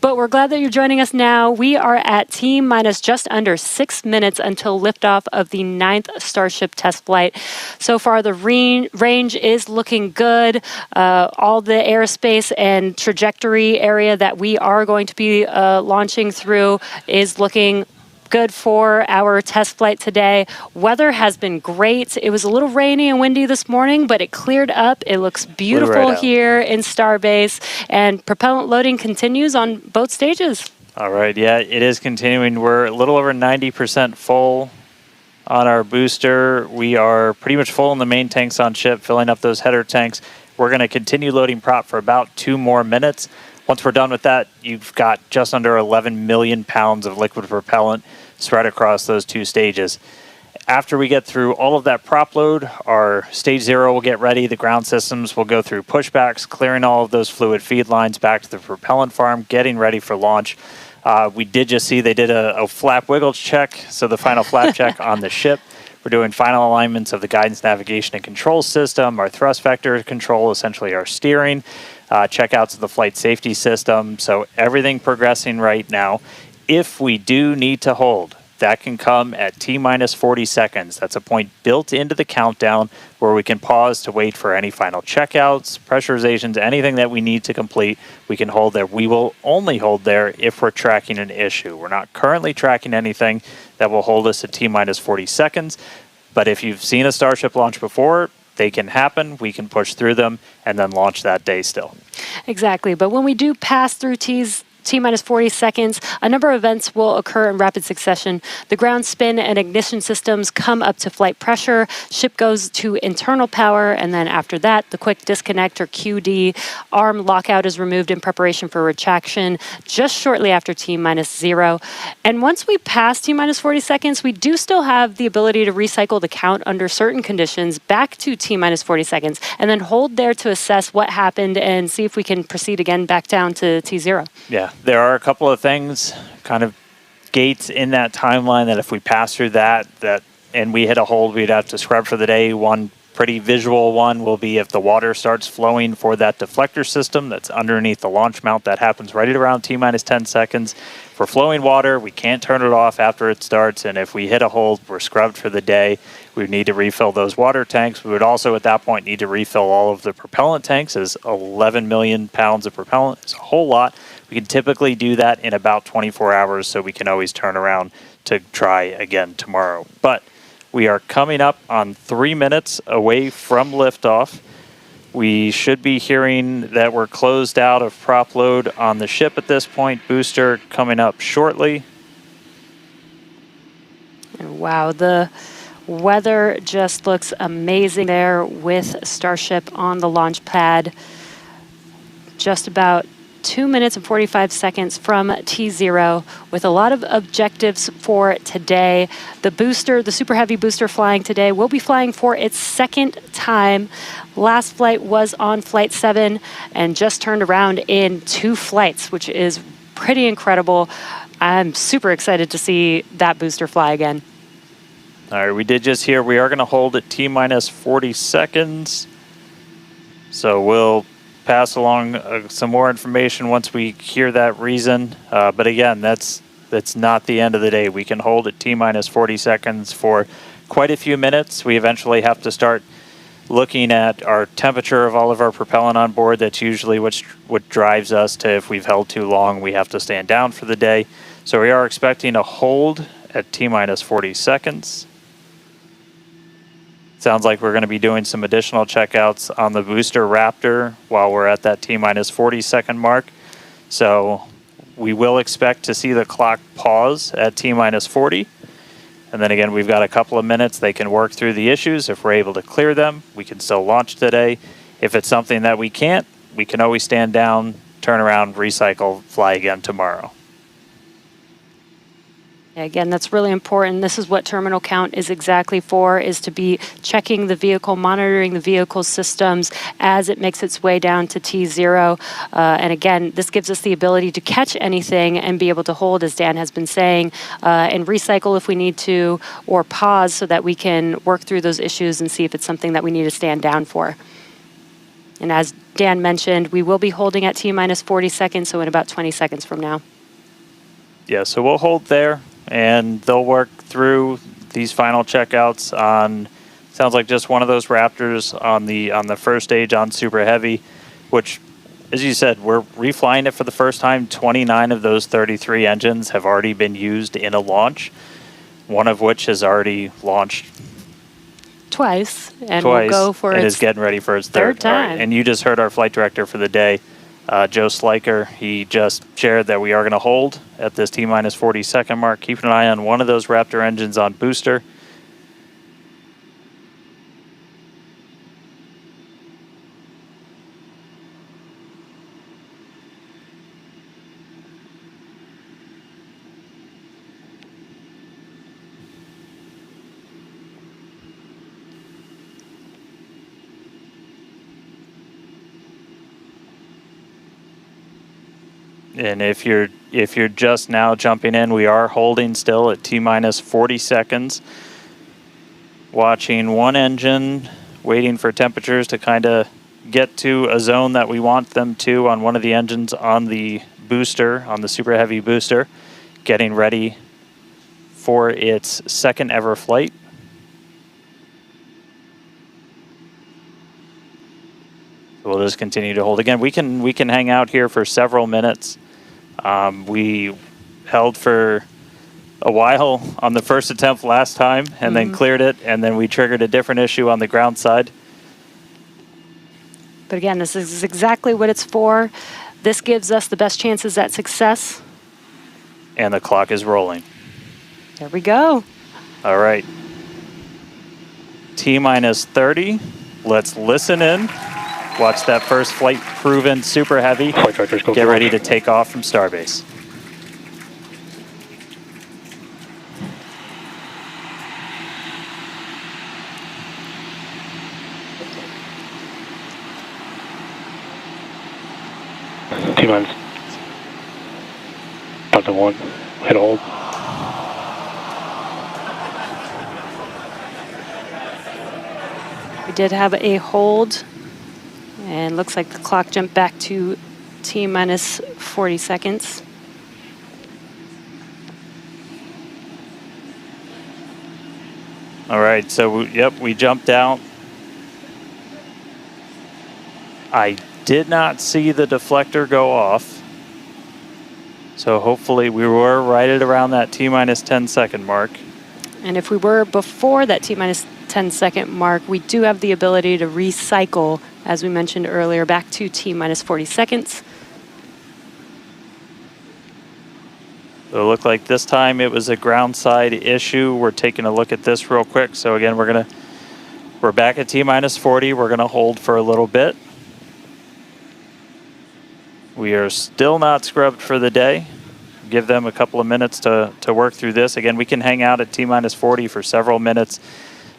But we're glad that you're joining us now. We are at T-minus just under 6 minutes until liftoff of the 9th Starship test flight. So far, the range is looking good. All the airspace and trajectory area that we are going to be launching through is looking good for our test flight today. Weather has been great. It was a little rainy and windy this morning, but it cleared up. It looks beautiful here in Starbase, and propellant loading continues on both stages. All right, yeah, it is continuing. We're a little over 90% full on our booster. We are pretty much full in the main tanks on ship, filling up those header tanks. We're going to continue loading prop for about 2 more minutes. Once we're done with that, you've got just under 11 million pounds of liquid propellant spread across those 2 stages. After we get through all of that prop load, our stage 0 will get ready. The ground systems will go through pushbacks, clearing all of those fluid feed lines back to the propellant farm, getting ready for launch. We did just see they did a flap wiggle check, so the final flap check on the ship. We're doing final alignments of the guidance, navigation, and control system, our thrust vector control, essentially our steering, checkouts of the flight safety system. So everything progressing right now. If we do need to hold, that can come at T-minus 40 seconds. That's a point built into the countdown where we can pause to wait for any final checkouts, pressurizations, anything that we need to complete. We can hold there. We will only hold there if we're tracking an issue. We're not currently tracking anything that will hold us at T-minus 40 seconds. But if you've seen a Starship launch before, they can happen. We can push through them and then launch that day still. Exactly. But when we do pass through T-minus 40 seconds, a number of events will occur in rapid succession. The ground spin and ignition systems come up to flight pressure, ship goes to internal power, and then after that, the quick disconnect or QD, arm lockout is removed in preparation for retraction just shortly after T-minus 0. And once we pass T-minus 40 seconds, we do still have the ability to recycle the count under certain conditions back to T-minus 40 seconds, and then hold there to assess what happened and see if we can proceed again back down to T0. Yeah. There are a couple of things, kind of gates in that timeline that if we pass through that and we hit a hold, we'd have to scrub for the day. One pretty visual one will be if the water starts flowing for that deflector system that's underneath the launch mount. That happens right at around T-minus 10 seconds. For flowing water, we can't turn it off after it starts, and if we hit a hold, we're scrubbed for the day. We would need to refill those water tanks. We would also, at that point, need to refill all of the propellant tanks, as 11 million pounds of propellant is a whole lot. We can typically do that in about 24 hours, so we can always turn around to try again tomorrow. But we are coming up on 3 minutes away from liftoff. We should be hearing that we're closed out of prop load on the ship at this point. Booster coming up shortly. Wow, the weather just looks amazing there with Starship on the launch pad. Just about 2 minutes and 45 seconds from T0 with a lot of objectives for today. The booster, the Super Heavy booster flying today, will be flying for its 2nd time. Last flight was on Flight 7 and just turned around in 2 flights, which is pretty incredible. I'm super excited to see that booster fly again. All right, we did just hear we are going to hold at T-minus 40 seconds. So we'll pass along some more information once we hear that reason. But again, that's not the end of the day. We can hold at T-minus 40 seconds for quite a few minutes. We eventually have to start looking at our temperature of all of our propellant on board. That's usually what drives us to, if we've held too long, we have to stand down for the day. So we are expecting a hold at T-minus 40 seconds. Sounds like we're going to be doing some additional checkouts on the booster Raptor while we're at that T-minus 40 second mark. So we will expect to see the clock pause at T-minus 40. And then again, we've got a couple of minutes. They can work through the issues. If we're able to clear them, we can still launch today. If it's something that we can't, we can always stand down, turn around, recycle, fly again tomorrow. Again, that's really important. This is what terminal count is exactly for, is to be checking the vehicle, monitoring the vehicle systems as it makes its way down to T0. And again, this gives us the ability to catch anything and be able to hold, as Dan has been saying, and recycle if we need to, or pause so that we can work through those issues and see if it's something that we need to stand down for. And as Dan mentioned, we will be holding at T-minus 40 seconds, so in about 20 seconds from now. Yeah, so we'll hold there, and they'll work through these final checkouts on, sounds like just one of those Raptors on the first stage on Super Heavy, which, as you said, we're reflying it for the first time. 29 of those 33 engines have already been used in a launch, one of which has already launched Twice, and we'll go for and its is getting ready for its third time. Right. And you just heard our flight director for the day, Joe Sliker. He just shared that we are going to hold at this T-minus 40 second mark. Keep an eye on one of those Raptor engines on booster. And if you're just now jumping in, we are holding still at T-minus 40 seconds. Watching one engine, waiting for temperatures to kind of get to a zone that we want them to on one of the engines on the booster, on the Super Heavy booster, getting ready for its second ever flight. We'll just continue to hold. Again, we can hang out here for several minutes. We held for a while on the first attempt last time, and then cleared it, and then we triggered a different issue on the ground side. But again, this is exactly what it's for. This gives us the best chances at success. And the clock is rolling. There we go. All right. T-minus 30. Let's listen in. Watch that first flight proven Super Heavy. Get ready to take off from Starbase. T-minus. Delta 1. Hit hold. We did have a hold. And looks like the clock jumped back to T-minus 40 seconds. All right, so we jumped out. I did not see the deflector go off. So hopefully we were right at around that T-minus 10 second mark. And if we were before that T-minus 10 second mark, we do have the ability to recycle, as we mentioned earlier, back to T-minus 40 seconds. So it looked like this time it was a ground side issue. We're taking a look at this real quick. So again, we're back at T-minus 40. We're gonna hold for a little bit. We are still not scrubbed for the day. Give them a couple of minutes to work through this. Again, we can hang out at T-minus 40 for several minutes.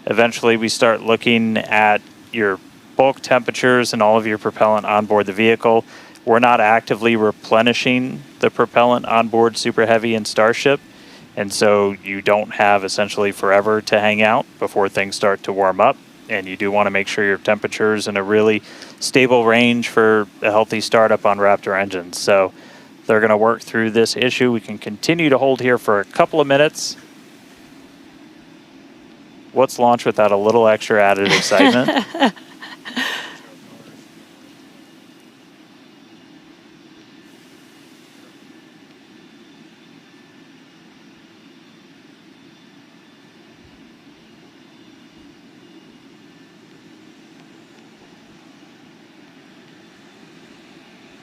Eventually, we start looking at your bulk temperatures and all of your propellant on board the vehicle. We're not actively replenishing the propellant on board Super Heavy and Starship, and so you don't have essentially forever to hang out before things start to warm up. and you do want to make sure your temperature's in a really stable range for a healthy startup on Raptor engines. So they're going to work through this issue. We can continue to hold here for a couple of minutes. What's launch without a little extra added excitement?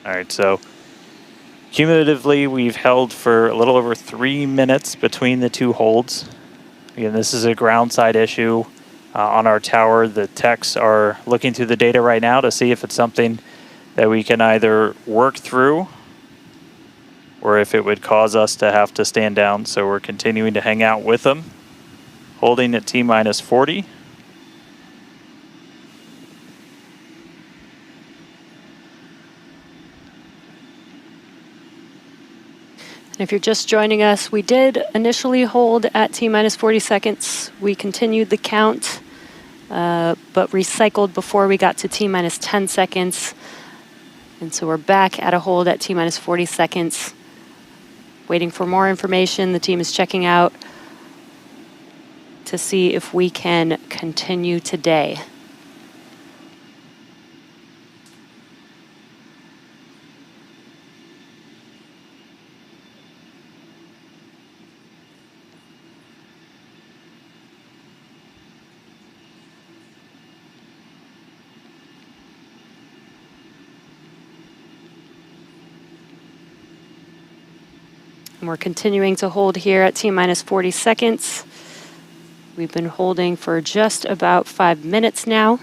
All right, so cumulatively, we've held for a little over 3 minutes between the two holds. Again, this is a ground side issue on our tower. The techs are looking through the data right now to see if it's something that we can either work through or if it would cause us to have to stand down. So we're continuing to hang out with them, holding at T-minus 40. And if you're just joining us, we did initially hold at T-minus 40 seconds. We continued the count, but recycled before we got to T-minus 10 seconds. And so we're back at a hold at T-minus 40 seconds. Waiting for more information. The team is checking out to see if we can continue today. And we're continuing to hold here at T-minus 40 seconds. We've been holding for just about 5 minutes now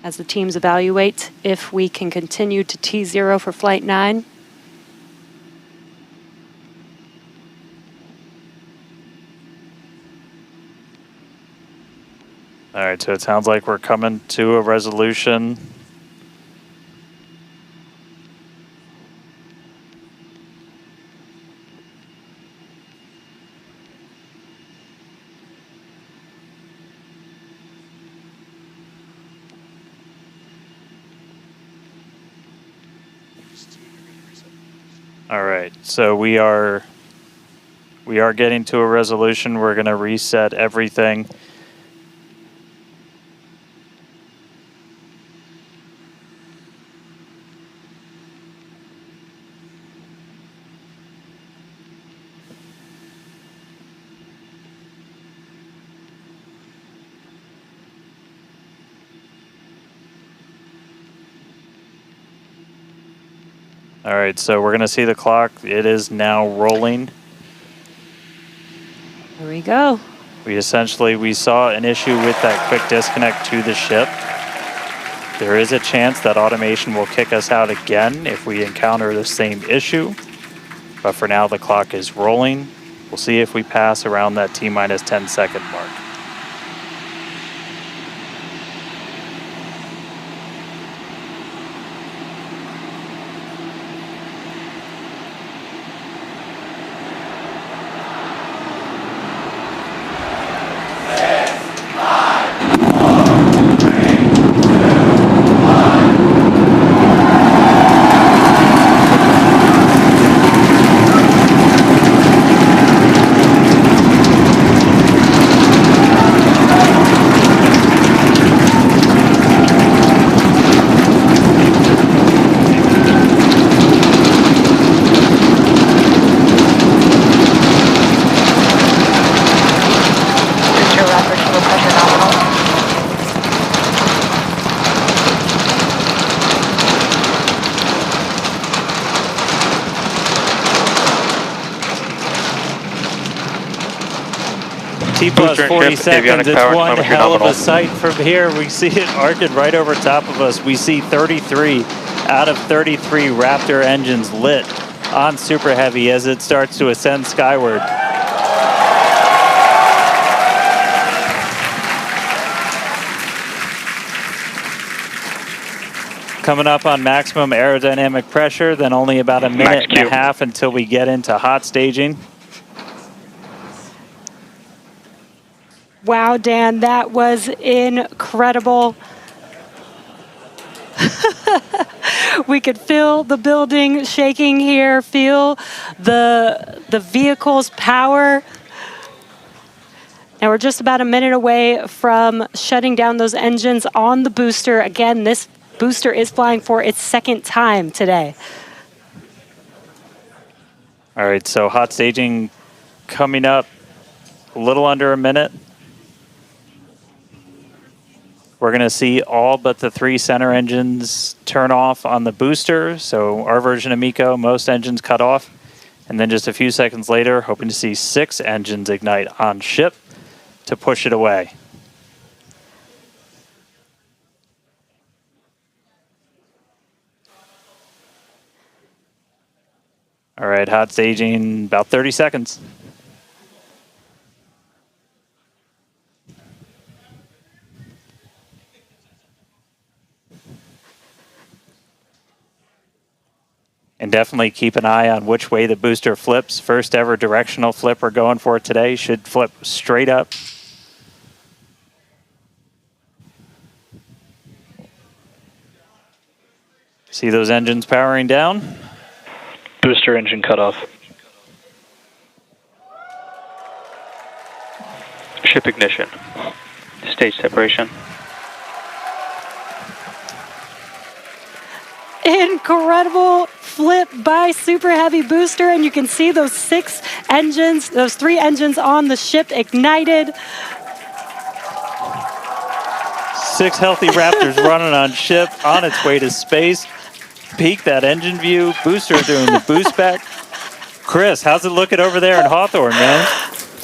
as the teams evaluate if we can continue to T0 for Flight 9. All right, so it sounds like we're coming to a resolution. All right, so we are getting to a resolution. We're going to reset everything. All right, so we're going to see the clock. It is now rolling. There we go. We saw an issue with that quick disconnect to the ship. There is a chance that automation will kick us out again if we encounter the same issue. But for now, the clock is rolling. We'll see if we pass around that T-minus 10 second mark. T-plus 40 seconds, it's one hell of a sight from here. We see it arcing right over top of us. We see 33 out of 33 Raptor engines lit on Super Heavy as it starts to ascend skyward. Coming up on maximum aerodynamic pressure, then only about a minute and a half until we get into hot staging. Wow, Dan, that was incredible. We could feel the building shaking here, feel the vehicle's power. And we're just about a minute away from shutting down those engines on the booster. Again, this booster is flying for its second time today. All right, so hot staging coming up a little under a minute. We're going to see all but the 3 center engines turn off on the booster. So our version of MECO, most engines cut off. And then just a few seconds later, hoping to see 6 engines ignite on ship to push it away. All right, hot staging, about 30 seconds. And definitely keep an eye on which way the booster flips. First ever directional flip we're going for today. Should flip straight up. See those engines powering down? Booster engine cutoff. Ship ignition. Stage separation. Incredible flip by Super Heavy booster, and you can see those 6 engines, those 3 engines on the ship ignited. 6 healthy Raptors running on ship, on its way to space. Peek that engine view. Booster doing the boost back. Chris, how's it looking over there in Hawthorne, man?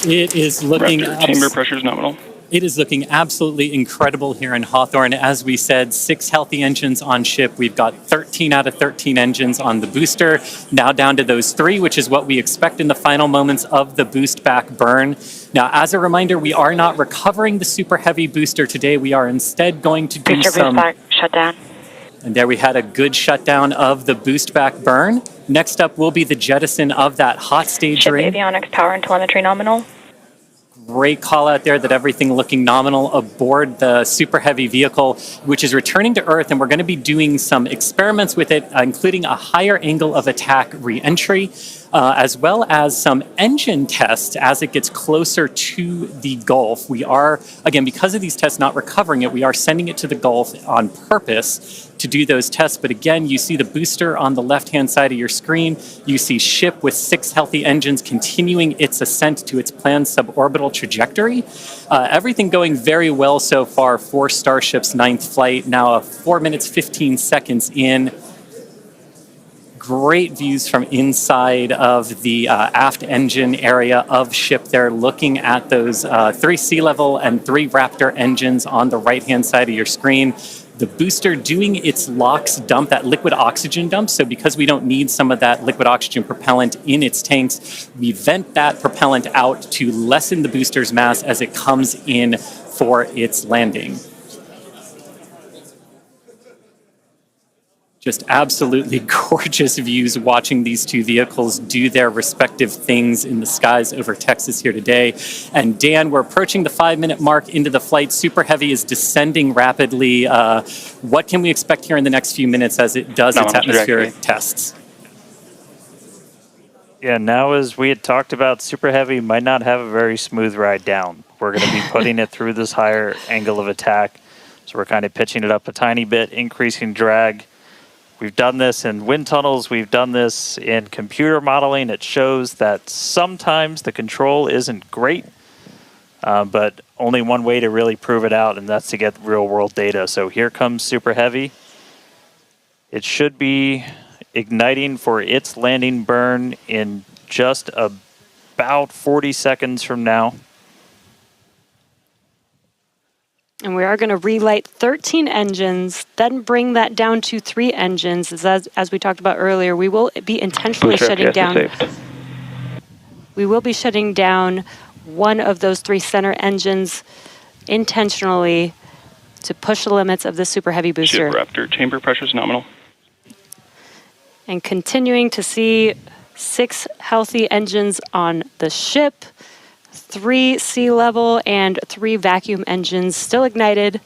It is looking... chamber pressure is nominal. It is looking absolutely incredible here in Hawthorne. As we said, 6 healthy engines on ship. We've got 13 out of 13 engines on the booster. Now down to those 3, which is what we expect in the final moments of the boost back burn. Now, as a reminder, we are not recovering the Super Heavy booster today. We are instead going to do some... Booster shutdown. And there we had a good shutdown of the boost back burn. Next up will be the jettison of that hot stage Ship ring. avionics power and telemetry nominal. Great call out there that everything looking nominal aboard the Super Heavy vehicle, which is returning to Earth, and we're going to be doing some experiments with it, including a higher angle of attack re-entry, as well as some engine tests as it gets closer to the Gulf. We are, again, because of these tests not recovering it, we are sending it to the Gulf on purpose to do those tests. But again, you see the booster on the left-hand side of your screen. You see ship with 6 healthy engines continuing its ascent to its planned suborbital trajectory. Everything going very well so far for Starship's 9th flight. Now 4 minutes, 15 seconds in. Great views from inside of the aft engine area of ship there, looking at those 3 sea level and 3 Raptor engines on the right-hand side of your screen. The booster doing its LOX dump, that liquid oxygen dump. So because we don't need some of that liquid oxygen propellant in its tanks, we vent that propellant out to lessen the booster's mass as it comes in for its landing. Just absolutely gorgeous views watching these 2 vehicles do their respective things in the skies over Texas here today. And Dan, we're approaching the 5-minute mark into the flight. Super Heavy is descending rapidly. What can we expect here in the next few minutes as it does its atmospheric tests? Yeah, now as we had talked about, Super Heavy might not have a very smooth ride down. We're going to be putting it through this higher angle of attack. So we're kind of pitching it up a tiny bit, increasing drag. We've done this in wind tunnels. We've done this in computer modeling. It shows that sometimes the control isn't great, but only one way to really prove it out, and that's to get real-world data. So here comes Super Heavy. It should be igniting for its landing burn in just about 40 seconds from now. And we are going to relight 13 engines, then bring that down to 3 engines. As we talked about earlier, we will be intentionally shutting down. We will be shutting down one of those 3 center engines intentionally to push the limits of the Super Heavy booster. Ship Raptor, chamber pressure is nominal. And continuing to see 6 healthy engines on the ship. 3 sea level and 3 vacuum engines still ignited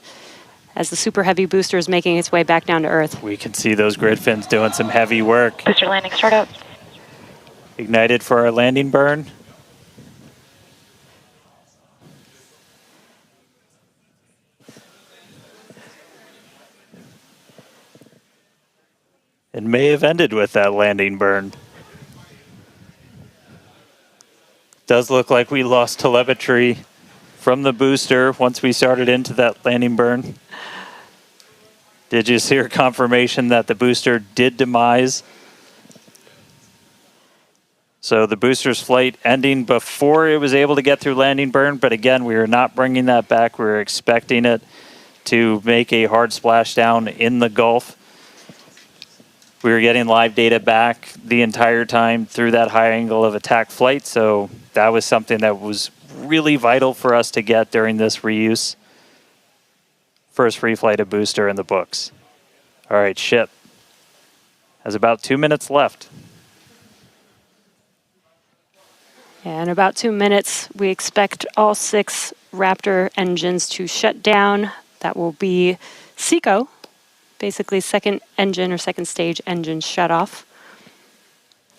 as the Super Heavy booster is making its way back down to Earth. We can see those grid fins doing some heavy work. Booster landing startup. Ignited for our landing burn. It may have ended with that landing burn. Does look like we lost telemetry from the booster once we started into that landing burn. Did you hear confirmation that the booster did demise? So the booster's flight ending before it was able to get through landing burn, but again, we are not bringing that back. We were expecting it to make a hard splashdown in the Gulf. We were getting live data back the entire time through that high angle of attack flight, so that was something that was really vital for us to get during this reuse. First free flight of booster in the books. All right, ship has about 2 minutes left. Yeah, in about 2 minutes, we expect all 6 Raptor engines to shut down. That will be SECO, basically second engine or second stage engine shut off.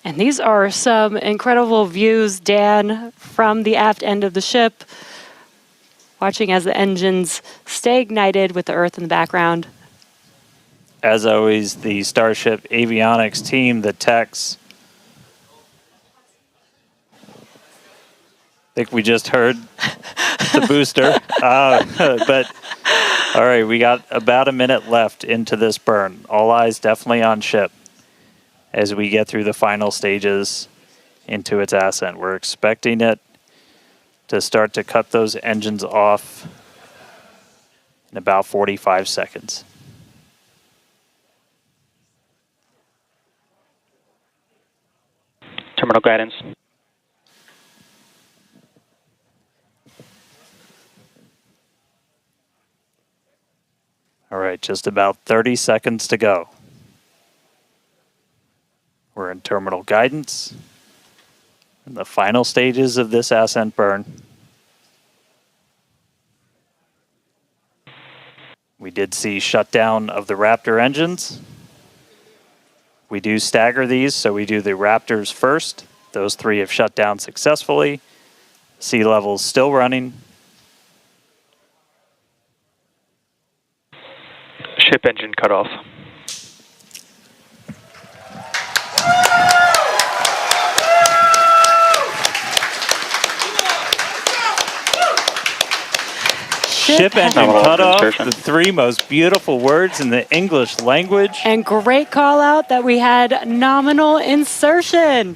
And these are some incredible views, Dan, from the aft end of the ship, watching as the engines stay ignited with the Earth in the background. As always, the Starship avionics team, the techs. I think we just heard the booster. But all right, we got about a minute left into this burn. All eyes definitely on ship as we get through the final stages into its ascent. We're expecting it to start to cut those engines off in about 45 seconds. Terminal guidance. All right, just about 30 seconds to go. We're in terminal guidance in the final stages of this ascent burn. We did see shutdown of the Raptor engines. We do stagger these, so we do the Raptors first. Those 3 have shut down successfully. Sea level's still running. Ship engine cut off. Ship engine cut off, the 3 most beautiful words in the English language. And great call out that we had nominal insertion.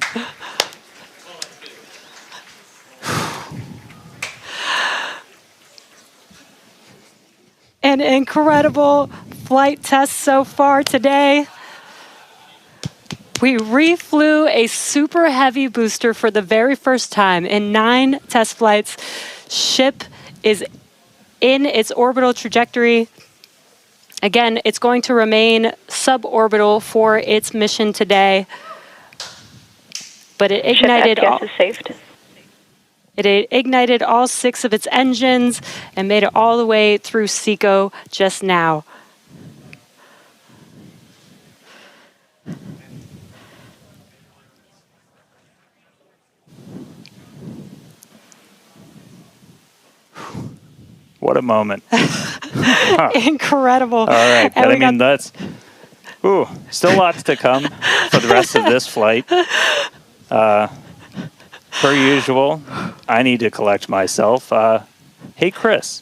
An incredible flight test so far today. We reflew a super heavy booster for the very first time in 9 test flights. Ship is in its orbital trajectory. Again, it's going to remain suborbital for its mission today. But it ignited It ignited all 6 of its engines and made it all the way through SECO just now. What a moment. Incredible. All right, but I mean, that's still lots to come for the rest of this flight. Per usual, I need to collect myself. Hey, Chris,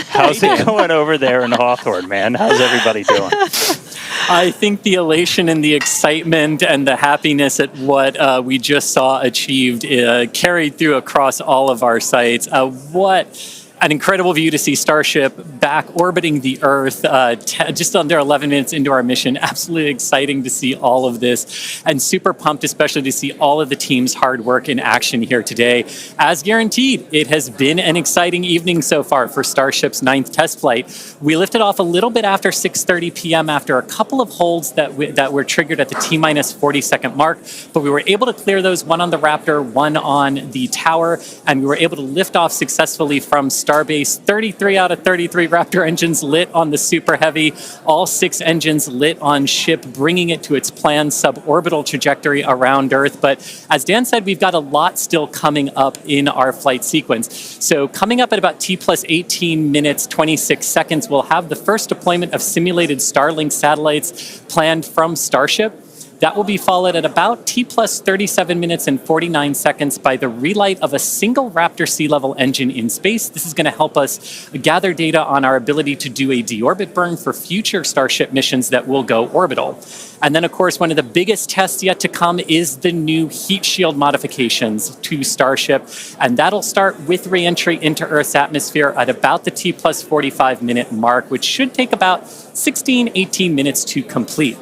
how's it going over there in Hawthorne, man? How's everybody doing? I think the elation and the excitement and the happiness at what we just saw achieved carried through across all of our sites. What an incredible view to see Starship back orbiting the Earth just under 11 minutes into our mission. Absolutely exciting to see all of this, and super pumped especially to see all of the team's hard work in action here today. As guaranteed, it has been an exciting evening so far for Starship's 9th test flight. We lifted off a little bit after 6:30 p.m. after a couple of holds that were triggered at the T-minus 40-second mark, but we were able to clear those, one on the Raptor, one on the tower, and we were able to lift off successfully from Starbase. 33 out of 33 Raptor engines lit on the Super Heavy, all 6 engines lit on ship, bringing it to its planned suborbital trajectory around Earth. But as Dan said, we've got a lot still coming up in our flight sequence. So coming up at about T plus 18 minutes, 26 seconds, we'll have the first deployment of simulated Starlink satellites planned from Starship. That will be followed at about T plus 37 minutes and 49 seconds by the relight of a single Raptor sea level engine in space. This is going to help us gather data on our ability to do a deorbit burn for future Starship missions that will go orbital. And then, of course, one of the biggest tests yet to come is the new heat shield modifications to Starship. And that'll start with re-entry into Earth's atmosphere at about the T plus 45 minute mark, which should take about 16, 18 minutes to complete.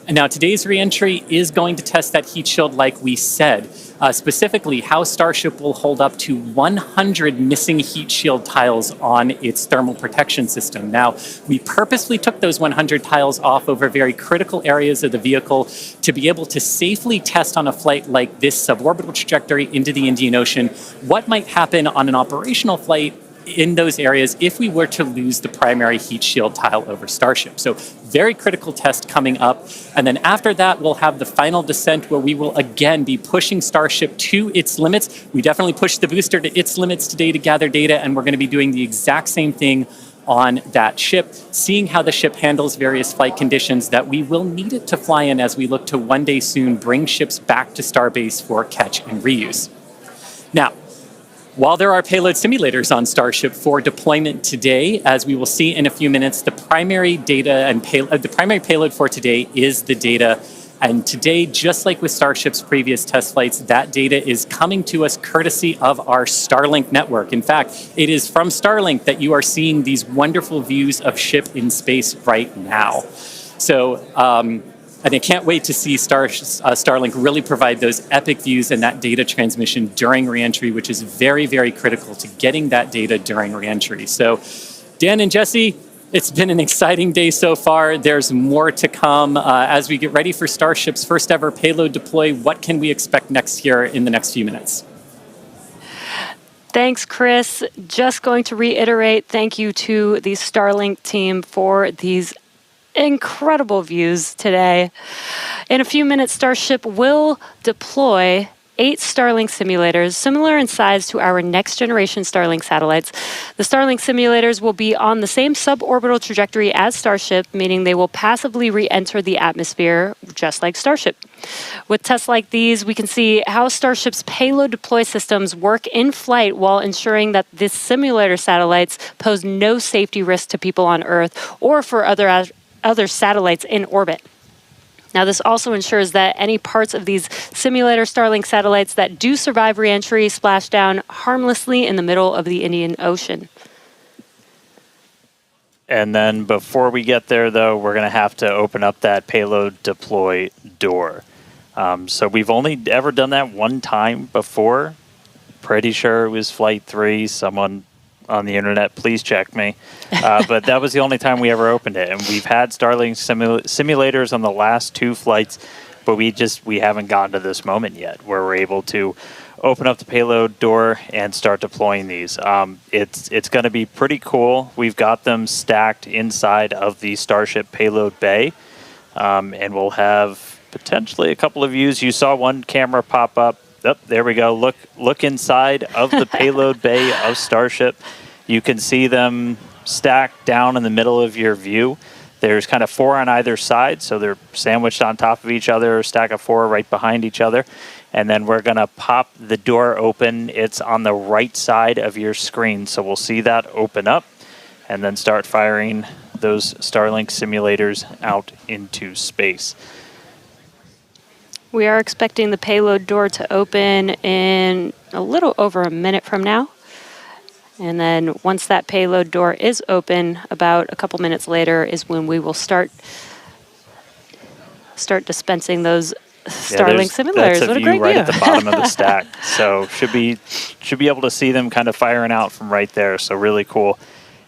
And now today's reentry is going to test that heat shield like we said, specifically how Starship will hold up to 100 missing heat shield tiles on its thermal protection system. Now, we purposely took those 100 tiles off over very critical areas of the vehicle to be able to safely test on a flight like this suborbital trajectory into the Indian Ocean what might happen on an operational flight in those areas if we were to lose the primary heat shield tile over Starship. So very critical test coming up. And then after that, we'll have the final descent where we will again be pushing Starship to its limits. We definitely pushed the booster to its limits today to gather data, and we're going to be doing the exact same thing on that ship, seeing how the ship handles various flight conditions that we will need it to fly in as we look to one day soon bring ships back to Starbase for catch and reuse. Now, while there are payload simulators on Starship for deployment today, as we will see in a few minutes, the primary data and the primary payload for today is the data. And today, just like with Starship's previous test flights, that data is coming to us courtesy of our Starlink network. In fact, it is from Starlink that you are seeing these wonderful views of ship in space right now. So, and I can't wait to see Starlink really provide those epic views and that data transmission during reentry, which is very, very critical to getting that data during reentry. So, Dan and Jesse, it's been an exciting day so far. There's more to come as we get ready for Starship's first ever payload deploy. What can we expect next here in the next few minutes? Thanks, Chris. Just going to reiterate, thank you to the Starlink team for these incredible views today. In a few minutes, Starship will deploy 8 Starlink simulators, similar in size to our next generation Starlink satellites. The Starlink simulators will be on the same suborbital trajectory as Starship, meaning they will passively re-enter the atmosphere, just like Starship. With tests like these, we can see how Starship's payload deploy systems work in flight while ensuring that this simulator satellites pose no safety risk to people on Earth or for other satellites in orbit. Now, this also ensures that any parts of these simulator Starlink satellites that do survive re-entry splash down harmlessly in the middle of the Indian Ocean. And then before we get there, though, we're going to have to open up that payload deploy door. So we've only ever done that one time before. Pretty sure it was Flight 3. Someone on the internet, please check me. But that was the only time we ever opened it. And we've had Starlink simulators on the last 2 flights, but we haven't gotten to this moment yet where we're able to open up the payload door and start deploying these. It's going to be pretty cool. We've got them stacked inside of the Starship payload bay, and we'll have potentially a couple of views. You saw one camera pop up. Oh, there we go. Look inside of the payload bay of Starship. You can see them stacked down in the middle of your view. There's kind of 4 on either side, so they're sandwiched on top of each other, a stack of 4 right behind each other. And then we're going to pop the door open. It's on the right side of your screen, so we'll see that open up and then start firing those Starlink simulators out into space. We are expecting the payload door to open in a little over a minute from now. And then once that payload door is open, about a couple minutes later is when we will start dispensing those Starlink similars. That's what a view great right view. at the bottom of the stack. So should be able to see them kind of firing out from right there. So really cool.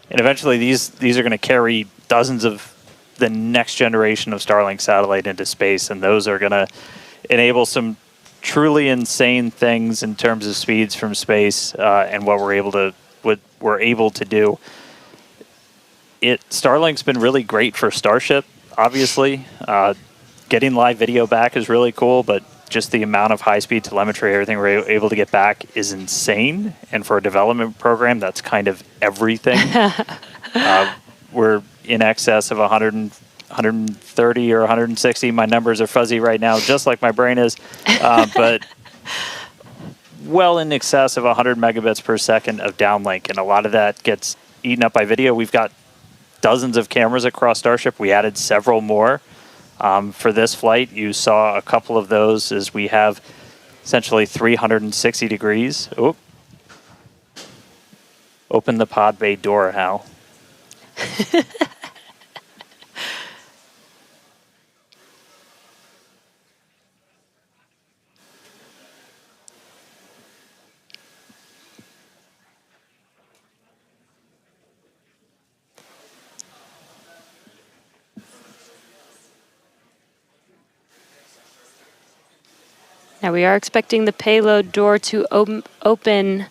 And eventually these are going to carry dozens of the next generation of Starlink satellite into space, and those are going to enable some truly insane things in terms of speeds from space and what we're able to do. Starlink's been really great for Starship, obviously. Getting live video back is really cool, but just the amount of high-speed telemetry, everything we're able to get back is insane. And for a development program, that's kind of everything. We're in excess of 130 or 160. My numbers are fuzzy right now, just like my brain is. But well in excess of 100 megabits per second of downlink. And a lot of that gets eaten up by video. We've got dozens of cameras across Starship. We added several more. For this flight, you saw a couple of those as we have essentially 360 degrees. Oop. Open the pod bay door, Hal. Now we are expecting the payload door to open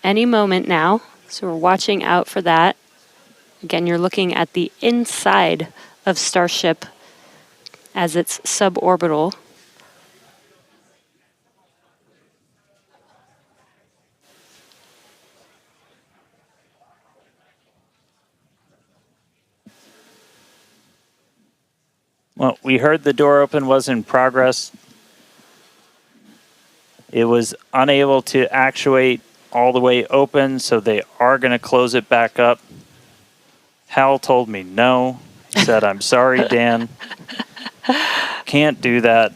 any moment now, so we're watching out for that. Again, you're looking at the inside of Starship as it's suborbital. Well, we heard the door open was in progress. It was unable to actuate all the way open, so they are going to close it back up. Hal told me no. He said, I'm sorry, Dan. Can't do that.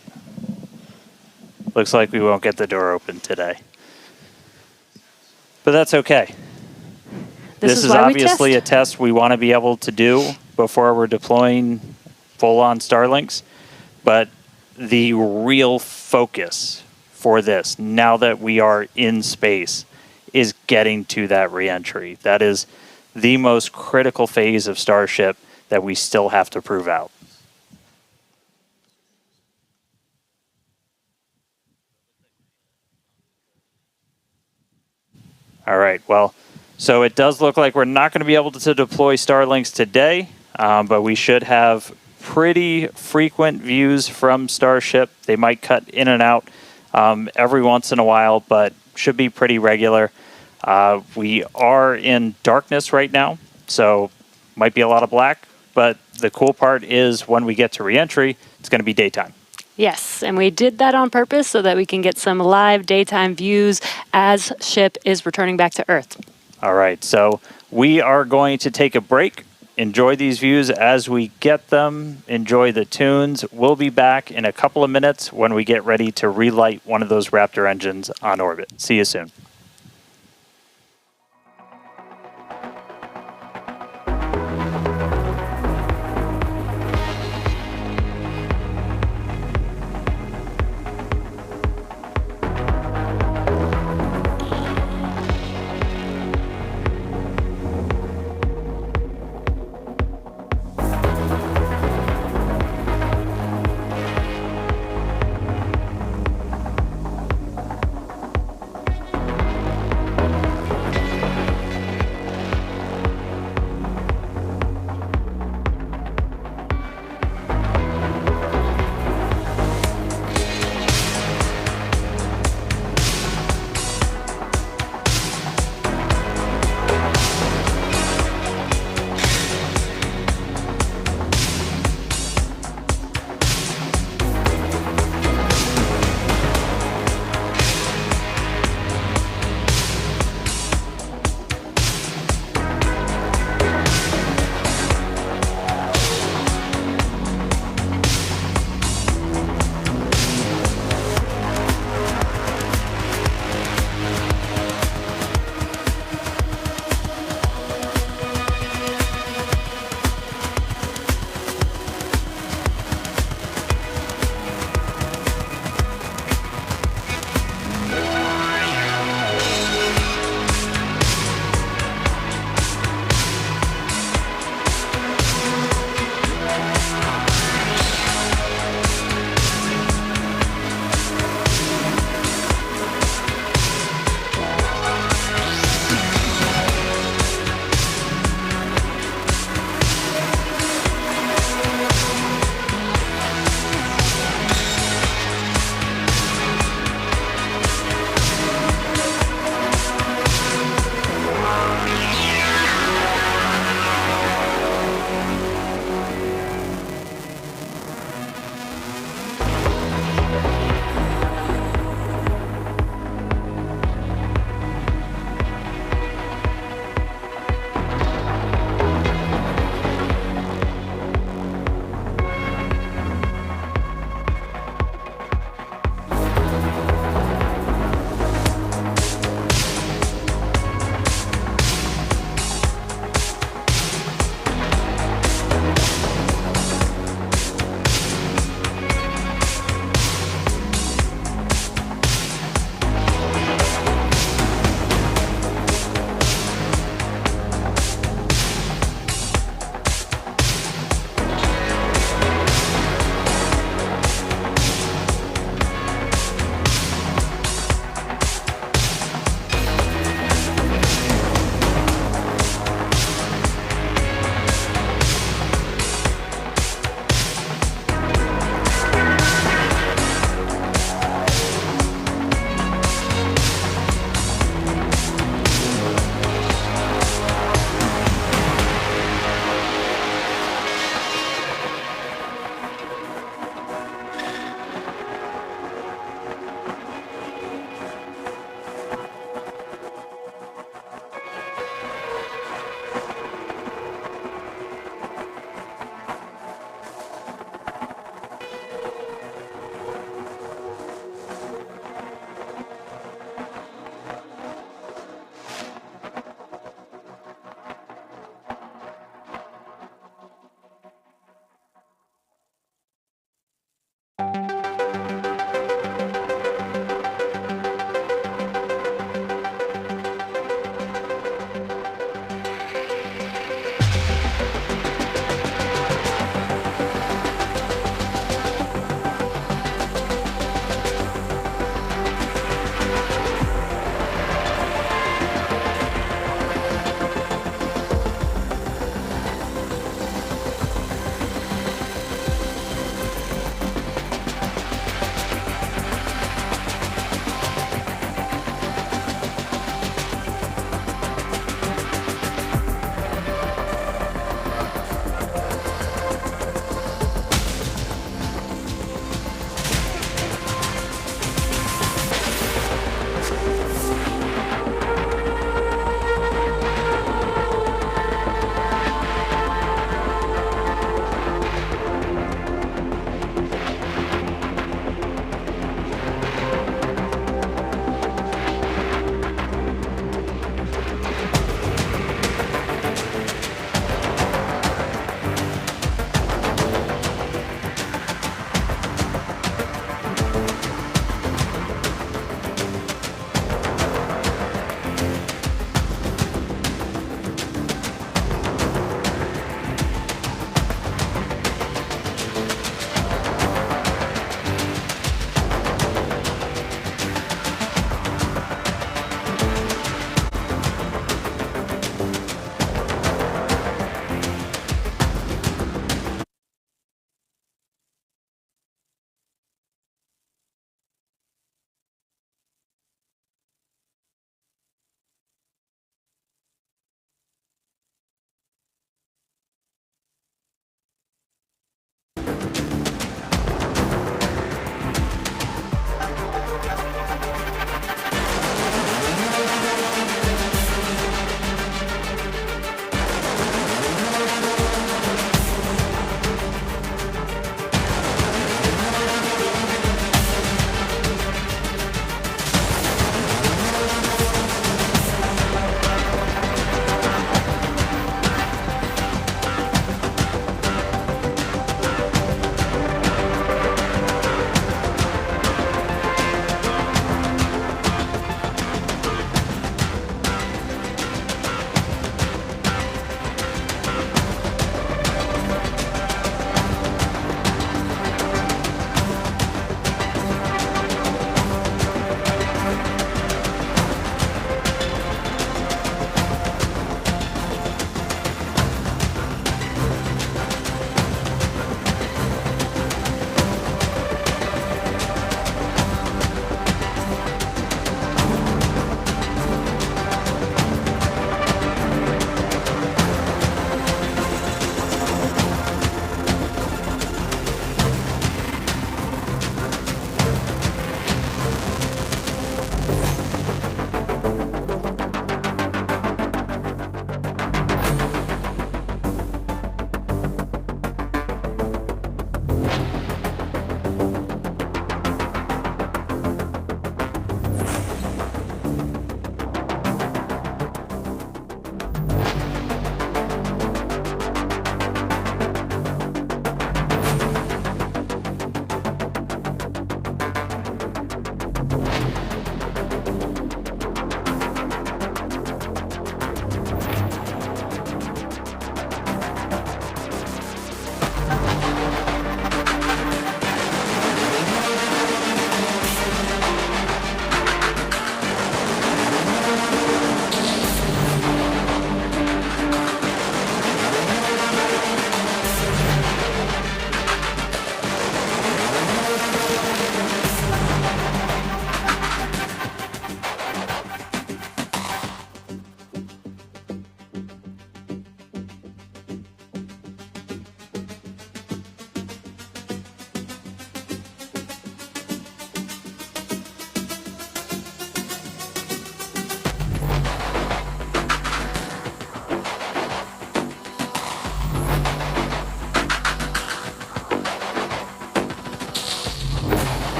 Looks like we won't get the door open today. But that's okay. This is obviously a test we want to be able to do before we're deploying full-on Starlinks. But the real focus for this, now that we are in space, is getting to that reentry. That is the most critical phase of Starship that we still have to prove out. All right, well, so it does look like we're not going to be able to deploy Starlinks today, but we should have pretty frequent views from Starship. They might cut in and out every once in a while, but should be pretty regular. We are in darkness right now, so might be a lot of black, but the cool part is when we get to reentry, it's going to be daytime. Yes, and we did that on purpose so that we can get some live daytime views as ship is returning back to Earth. All right, so we are going to take a break. Enjoy these views as we get them. Enjoy the tunes. We'll be back in a couple of minutes when we get ready to relight one of those Raptor engines on orbit. See you soon.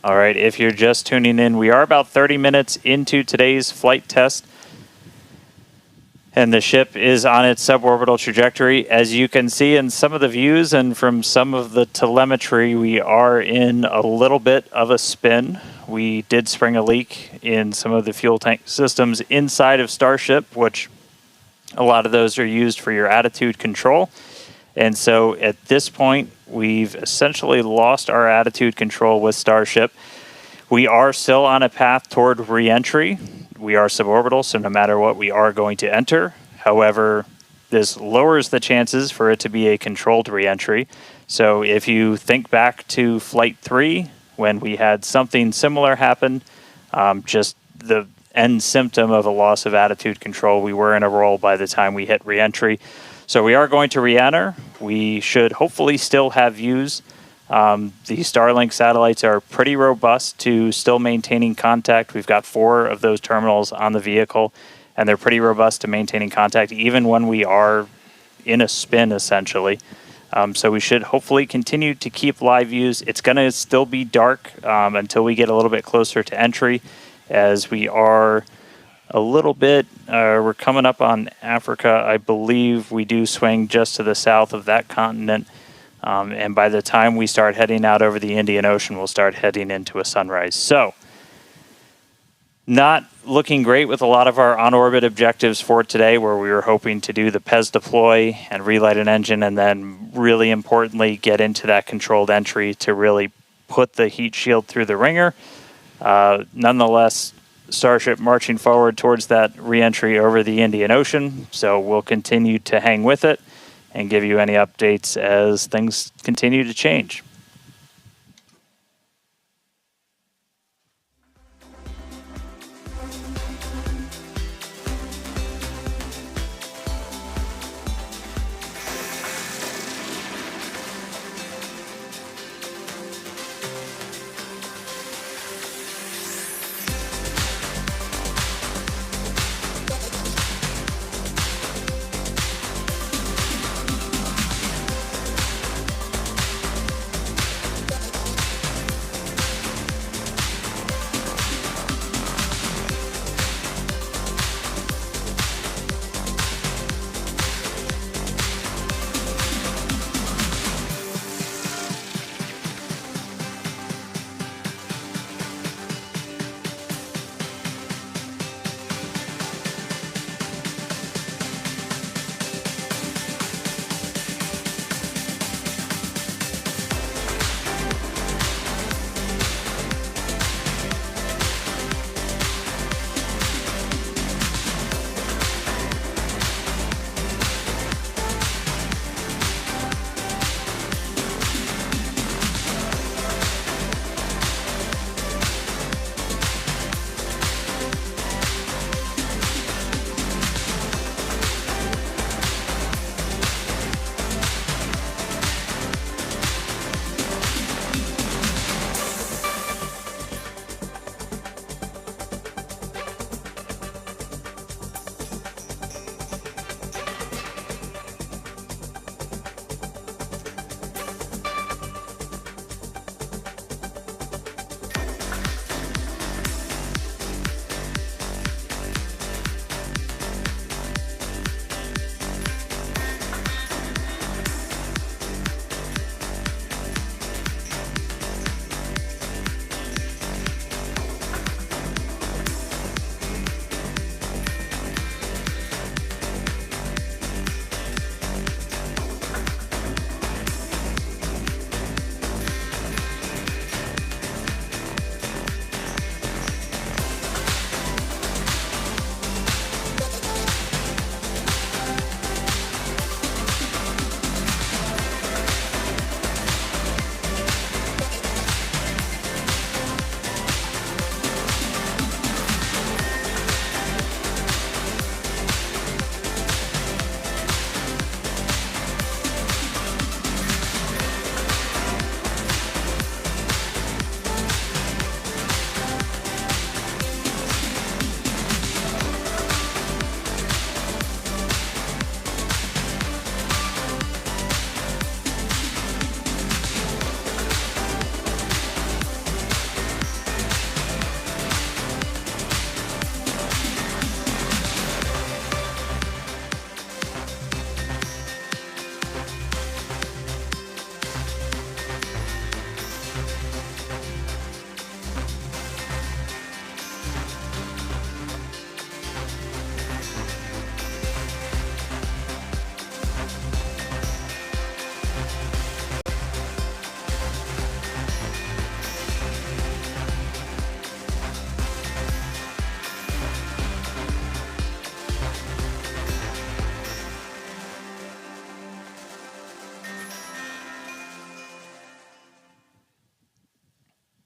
All right, if you're just tuning in, we are about 30 minutes into today's flight test. And the ship is on its suborbital trajectory. As you can see in some of the views and from some of the telemetry, we are in a little bit of a spin. We did spring a leak in some of the fuel tank systems inside of Starship, which a lot of those are used for your attitude control. And so at this point, we've essentially lost our attitude control with Starship. We are still on a path toward re-entry. We are suborbital, so no matter what, we are going to enter. However, this lowers the chances for it to be a controlled re-entry. So if you think back to Flight 3, when we had something similar happen, just the end symptom of a loss of attitude control, we were in a roll by the time we hit re-entry. So we are going to re-enter. We should hopefully still have views. The Starlink satellites are pretty robust to still maintaining contact. We've got 4 of those terminals on the vehicle, and they're pretty robust to maintaining contact even when we are in a spin, essentially. So we should hopefully continue to keep live views. It's going to still be dark until we get a little bit closer to entry, as we are a little bit, we're coming up on Africa. I believe we do swing just to the south of that continent. And by the time we start heading out over the Indian Ocean, we'll start heading into a sunrise. So, not looking great with a lot of our on-orbit objectives for today, where we were hoping to do the PEZ deploy and relight an engine, and then really importantly, get into that controlled entry to really put the heat shield through the ringer. Nonetheless, Starship marching forward towards that re-entry over the Indian Ocean. So we'll continue to hang with it and give you any updates as things continue to change.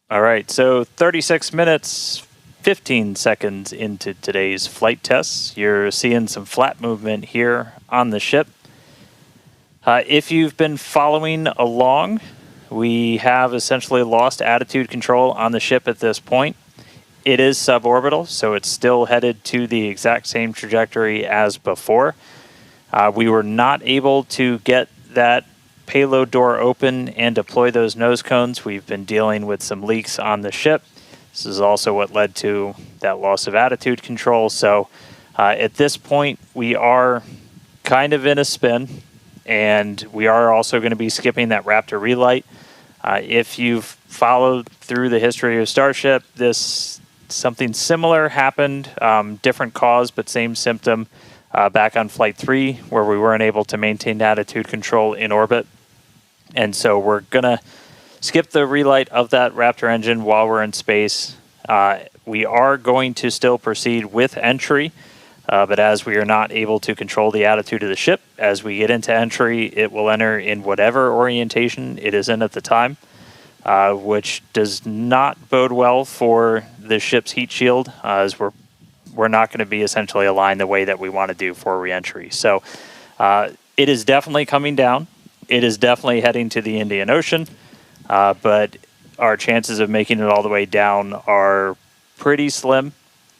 All right, so 36 minutes, 15 seconds into today's flight tests. You're seeing some flat movement here on the ship. If you've been following along, we have essentially lost attitude control on the ship at this point. It is suborbital, so it's still headed to the exact same trajectory as before. We were not able to get that payload door open and deploy those nose cones. We've been dealing with some leaks on the ship. This is also what led to that loss of attitude control. So at this point, we are kind of in a spin, and we are also going to be skipping that Raptor relight. If you've followed through the history of Starship, something similar happened, different cause, but same symptom back on Flight 3, where we weren't able to maintain attitude control in orbit. And so we're going to skip the relight of that Raptor engine while we're in space. We are going to still proceed with entry, but as we are not able to control the attitude of the ship, as we get into entry, it will enter in whatever orientation it is in at the time, which does not bode well for the ship's heat shield, as we're not going to be essentially aligned the way that we want to do for reentry. So it is definitely coming down. It is definitely heading to the Indian Ocean, but our chances of making it all the way down are pretty slim.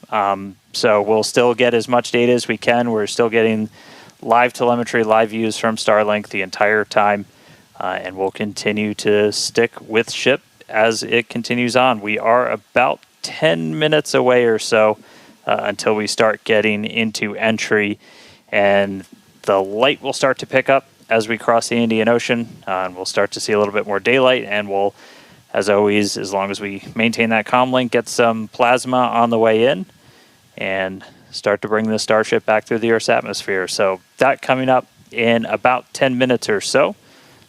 So we'll still get as much data as we can. We're still getting live telemetry, live views from Starlink the entire time, and we'll continue to stick with ship as it continues on. We are about 10 minutes away or so until we start getting into entry, and the light will start to pick up as we cross the Indian Ocean, and we'll start to see a little bit more daylight, and we'll, as always, as long as we maintain that comm link, get some plasma on the way in and start to bring the Starship back through the Earth's atmosphere. So that coming up in about 10 minutes or so.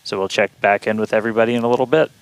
So we'll check back in with everybody in a little bit.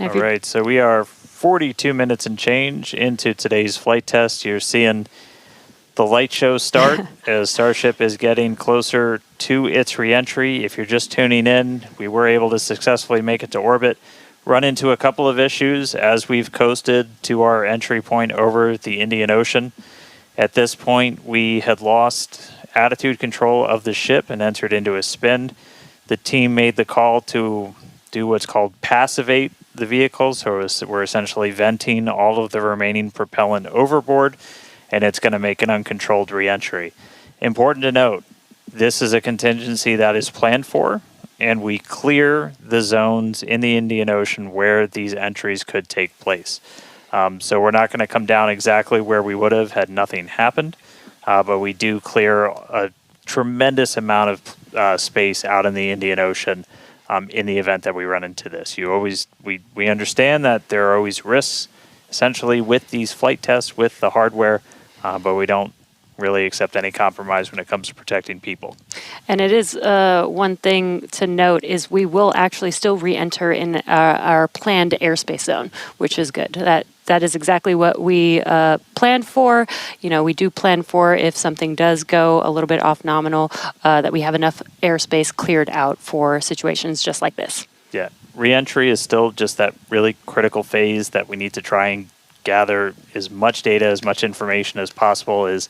All right, so we are 42 minutes and change into today's flight test. You're seeing the light show start as Starship is getting closer to its reentry. If you're just tuning in, we were able to successfully make it to orbit, run into a couple of issues as we've coasted to our entry point over the Indian Ocean. At this point, we had lost attitude control of the ship and entered into a spin. The team made the call to do what's called passivate the vehicle, so we're essentially venting all of the remaining propellant overboard, and it's going to make an uncontrolled reentry. Important to note, this is a contingency that is planned for, and we clear the zones in the Indian Ocean where these entries could take place. So we're not going to come down exactly where we would have had nothing happened, but we do clear a tremendous amount of space out in the Indian Ocean in the event that we run into this. We understand that there are always risks, essentially, with these flight tests, with the hardware, but we don't really accept any compromise when it comes to protecting people. And it is one thing to note is we will actually still re-enter in our planned airspace zone, which is good. That is exactly what we planned for. We do plan for if something does go a little bit off nominal, that we have enough airspace cleared out for situations just like this. Yeah, re-entry is still just that really critical phase that we need to try and gather as much data, as much information as possible. Is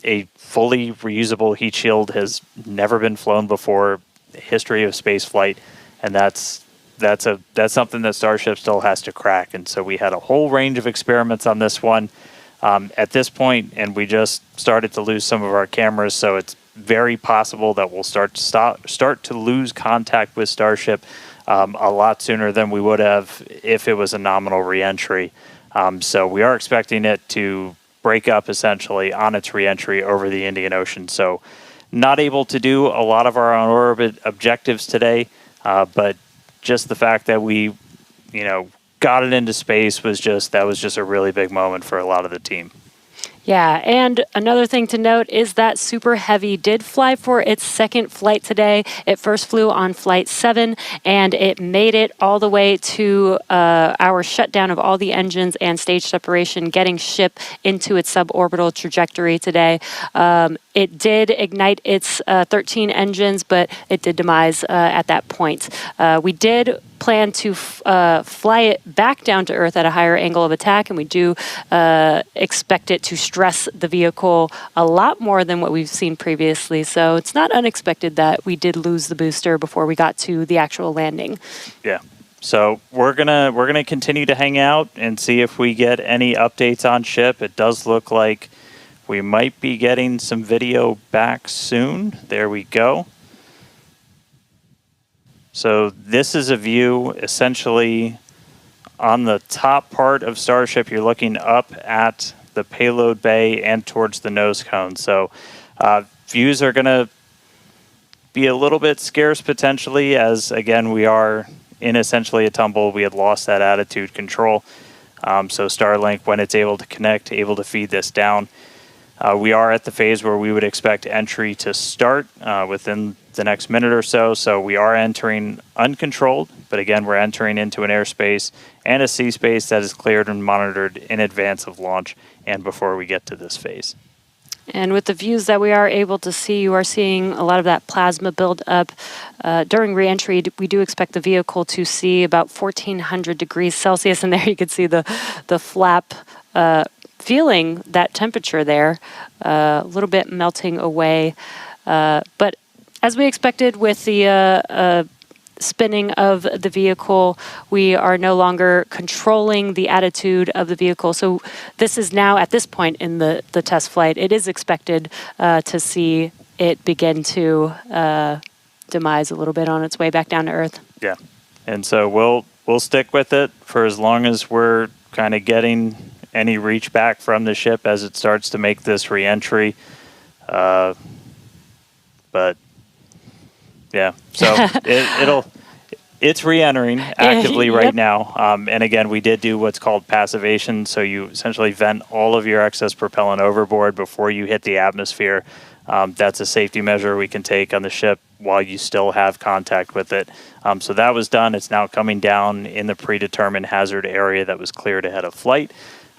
a fully reusable heat shield has never been flown before, the history of space flight, and that's something that Starship still has to crack. And so we had a whole range of experiments on this one at this point, and we just started to lose some of our cameras, so it's very possible that we'll start to lose contact with Starship a lot sooner than we would have if it was a nominal reentry. So we are expecting it to break up essentially on its reentry over the Indian Ocean. So not able to do a lot of our on-orbit objectives today, but just the fact that we, got it into space was just a really big moment for a lot of the team. Yeah, and another thing to note is that Super Heavy did fly for its second flight today. It first flew on Flight 7, and it made it all the way to our shutdown of all the engines and stage separation, getting ship into its suborbital trajectory today. It did ignite its 13 engines, but it did demise at that point. We did plan to fly it back down to Earth at a higher angle of attack, and we do expect it to stress the vehicle a lot more than what we've seen previously. So it's not unexpected that we did lose the booster before we got to the actual landing. Yeah. So we're gonna continue to hang out and see if we get any updates on ship. It does look like we might be getting some video back soon. There we go. So this is a view essentially on the top part of Starship. You're looking up at the payload bay and towards the nose cone. So views are going to be a little bit scarce potentially, as again we are in essentially a tumble. We had lost that attitude control. So Starlink, when it's able to connect, able to feed this down. We are at the phase where we would expect entry to start within the next minute or so. So we are entering uncontrolled, but again, we're entering into an airspace and a sea space that is cleared and monitored in advance of launch and before we get to this phase. And with the views that we are able to see, you are seeing a lot of that plasma build up. During reentry, we do expect the vehicle to see about 1400 degrees Celsius, and there you can see the flap feeling that temperature there, a little bit melting away. But as we expected with the spinning of the vehicle, we are no longer controlling the attitude of the vehicle. So this is now, at this point in the test flight, it is expected to see it begin to demise a little bit on its way back down to Earth. Yeah, and so we'll stick with it for as long as we're kind of getting any reach back from the ship as it starts to make this reentry. But yeah, so it's re-entering actively right now. And again, we did do what's called passivation. So you essentially vent all of your excess propellant overboard before you hit the atmosphere. That's a safety measure we can take on the ship while you still have contact with it. So that was done. It's now coming down in the predetermined hazard area that was cleared ahead of flight.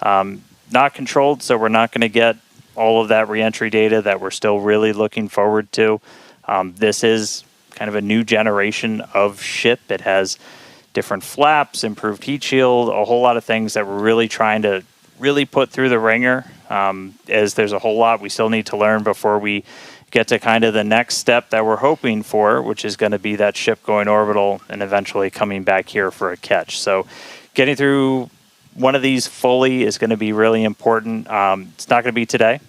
Not controlled, so we're not going to get all of that reentry data that we're still really looking forward to. This is kind of a new generation of ship. It has different flaps, improved heat shield, a whole lot of things that we're really trying to really put through the ringer, as there's a whole lot we still need to learn before we get to kind of the next step that we're hoping for, which is going to be that ship going orbital and eventually coming back here for a catch. So getting through one of these fully is going to be really important. It's not going to be today,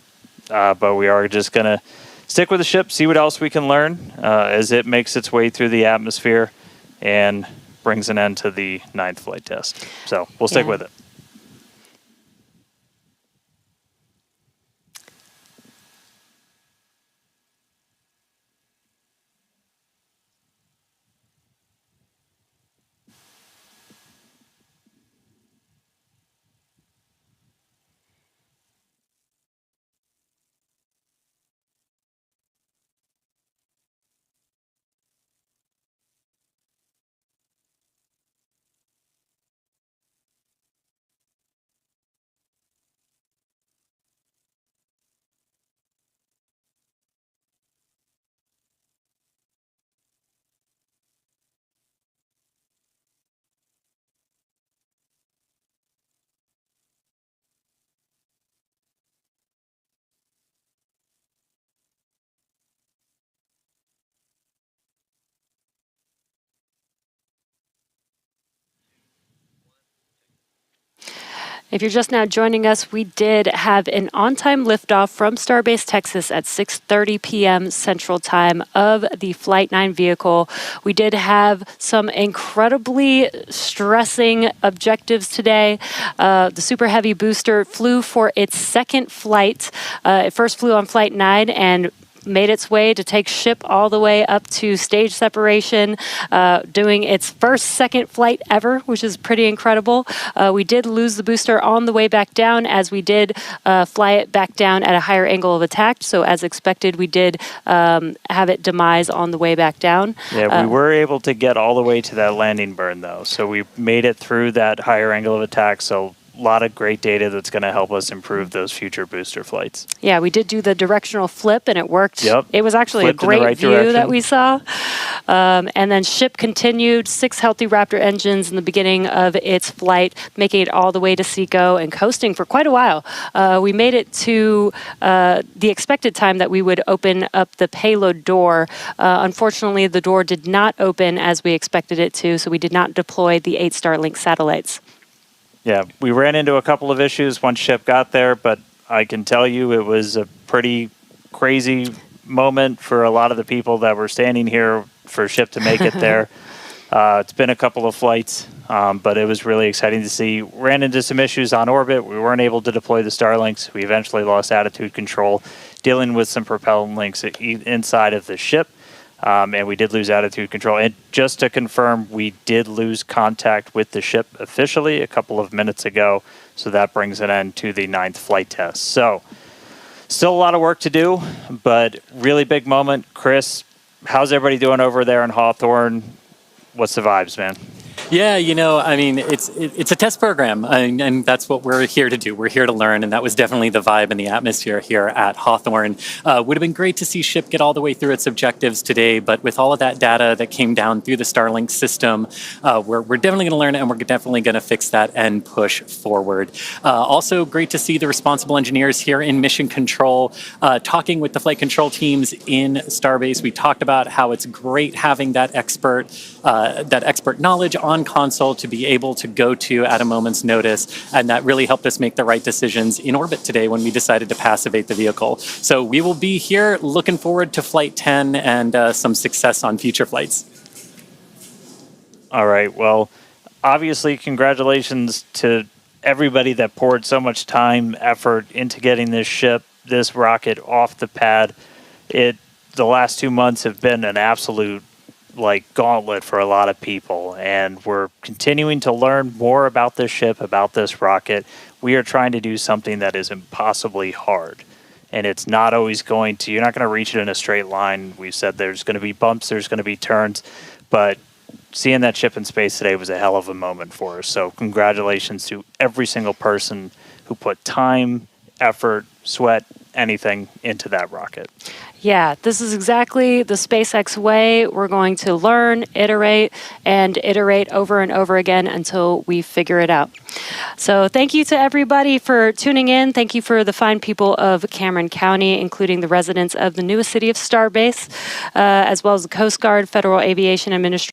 but we are just going to stick with the ship, see what else we can learn as it makes its way through the atmosphere and brings an end to the 9th flight test. So we'll stick with it. If you're just now joining us, we did have an on-time liftoff from Starbase Texas at 6:30 p.m. Central Time of the Flight 9 vehicle. We did have some incredibly stressing objectives today. The Super Heavy booster flew for its second flight. It first flew on Flight 9 and made its way to take ship all the way up to stage separation, doing its second flight ever, which is pretty incredible. We did lose the booster on the way back down, as we did fly it back down at a higher angle of attack. So as expected, we did have it demise on the way back down. Yeah, we were able to get all the way to that landing burn, though. So we made it through that higher angle of attack. So a lot of great data that's going to help us improve those future booster flights. Yeah, we did do the directional flip, and it worked. Yep. It was actually Flipped a great right view direction that we saw. And then ship continued, 6 healthy Raptor engines in the beginning of its flight, making it all the way to SECO and coasting for quite a while. We made it to the expected time that we would open up the payload door. Unfortunately, the door did not open as we expected it to, so we did not deploy the 8 Starlink satellites. Yeah, we ran into a couple of issues once ship got there, but I can tell you it was a pretty crazy moment for a lot of the people that were standing here for ship to make it there. It's been a couple of flights, but it was really exciting to see. Ran into some issues on orbit. We weren't able to deploy the Starlinks. We eventually lost attitude control, dealing with some propellant links inside of the ship. And we did lose attitude control. And just to confirm, we did lose contact with the ship officially a couple of minutes ago. So that brings an end to the 9th flight test. So still a lot of work to do, but really big moment. Chris, how's everybody doing over there in Hawthorne? What's the vibes, man? Yeah, I mean, it's a test program, and that's what we're here to do. We're here to learn, and that was definitely the vibe and the atmosphere here at Hawthorne. Would have been great to see ship get all the way through its objectives today, but with all of that data that came down through the Starlink system, we're definitely going to learn it, and we're definitely going to fix that and push forward. Also, great to see the responsible engineers here in Mission Control talking with the flight control teams in Starbase. We talked about how it's great having that expert knowledge on console to be able to go to at a moment's notice, and that really helped us make the right decisions in orbit today when we decided to passivate the vehicle. So we will be here looking forward to Flight 10 and some success on future flights. All right, well, obviously congratulations to everybody that poured so much time, effort into getting this ship, this rocket off the pad. The last 2 months have been an absolute gauntlet for a lot of people, and we're continuing to learn more about this ship, about this rocket. We are trying to do something that is impossibly hard, and it's not always going to, you're not going to reach it in a straight line. We said there's going to be bumps, there's going to be turns, but seeing that ship in space today was a hell of a moment for us. So congratulations to every single person who put time, effort, sweat, anything into that rocket. Yeah, this is exactly the SpaceX way. We're going to learn, iterate, and iterate over and over again until we figure it out. So thank you to everybody for tuning in. Thank you for the fine people of Cameron County, including the residents of the newest city of Starbase, as well as the Coast Guard, Federal Aviation Administration.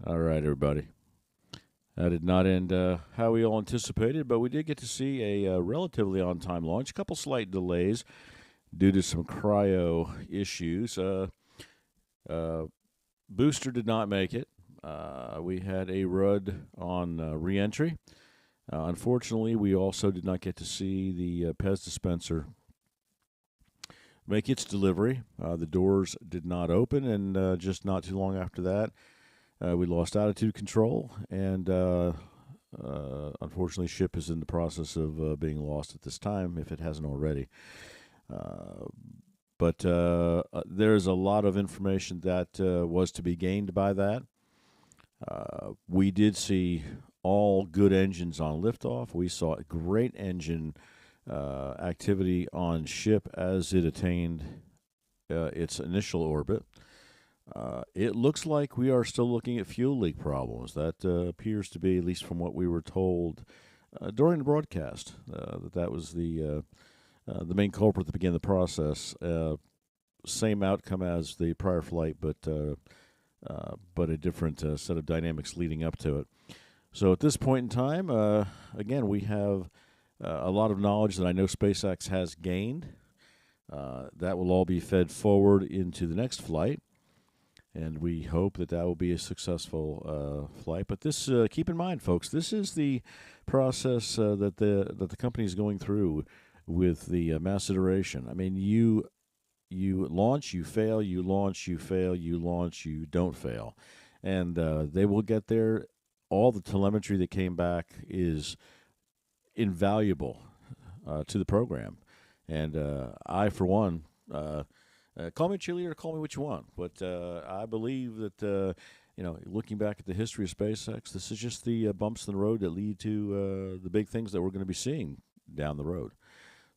All right, everybody. That did not end how we all anticipated, but we did get to see a relatively on-time launch. A couple slight delays due to some cryo issues. Booster did not make it. We had a RUD on re-entry. Unfortunately, we also did not get to see the Pez dispenser make its delivery. The doors did not open, and just not too long after that, we lost altitude control, and unfortunately, ship is in the process of being lost at this time, if it hasn't already. But there's a lot of information that was to be gained by that. We did see all good engines on liftoff. We saw great engine activity on ship as it attained its initial orbit. It looks like we are still looking at fuel leak problems. That appears to be, at least from what we were told during the broadcast, that was the main culprit that began the process. Same outcome as the prior flight, but a different set of dynamics leading up to it. So at this point in time, again, we have a lot of knowledge that I know SpaceX has gained. That will all be fed forward into the next flight. And we hope that will be a successful flight. But this, keep in mind, folks, this is the process that the company is going through with the mass iteration. I mean, you launch, you fail, you launch, you fail, you launch, you don't fail, and they will get there. All the telemetry that came back is invaluable to the program, and I, for one. Call me a cheerleader, call me what you want, but I believe that, looking back at the history of SpaceX, this is just the bumps in the road that lead to the big things that we're going to be seeing down the road.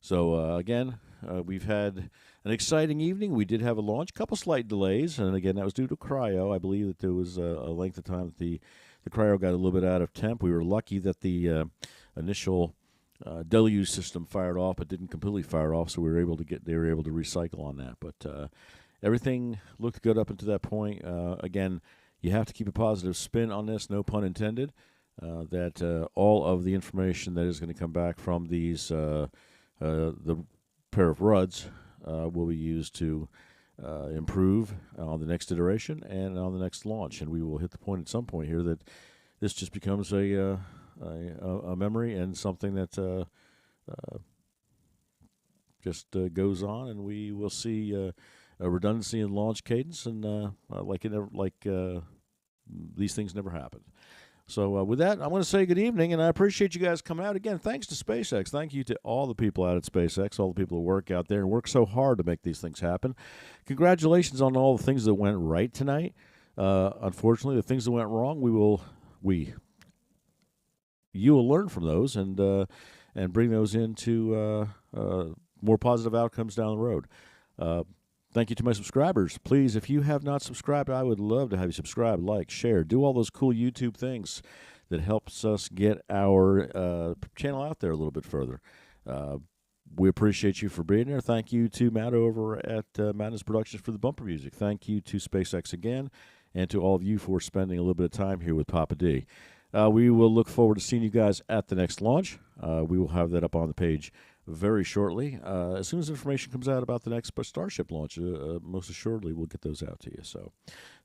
So, again, we've had an exciting evening. We did have a launch, a couple slight delays, and again, that was due to cryo. I believe that there was a length of time that the cryo got a little bit out of temp. We were lucky that the initial deluge system fired off, but didn't completely fire off, so they were able to recycle on that. But everything looked good up until that point. Again, you have to keep a positive spin on this, no pun intended, that all of the information that is going to come back from these the pair of RUDs will be used to improve on the next iteration and on the next launch. And we will hit the point at some point here that this just becomes a memory and something that just goes on, and we will see a redundancy in launch cadence, and these things never happened. So with that, I want to say good evening, and I appreciate you guys coming out. Again, thanks to SpaceX. Thank you to all the people out at SpaceX, all the people who work out there and work so hard to make these things happen. Congratulations on all the things that went right tonight. Unfortunately, the things that went wrong, you will learn from those and bring those into more positive outcomes down the road. Thank you to my subscribers. Please, if you have not subscribed, I would love to have you subscribe, like, share, do all those cool YouTube things that helps us get our channel out there a little bit further. We appreciate you for being there. Thank you to Matt over at Maddness Productions for the bumper music. Thank you to SpaceX again, and to all of you for spending a little bit of time here with Papa D. We will look forward to seeing you guys at the next launch. We will have that up on the page very shortly. As soon as information comes out about the next Starship launch, most assuredly we'll get those out to you. So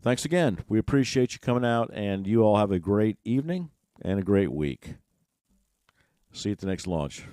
thanks again. We appreciate you coming out, and you all have a great evening and a great week. See you at the next launch.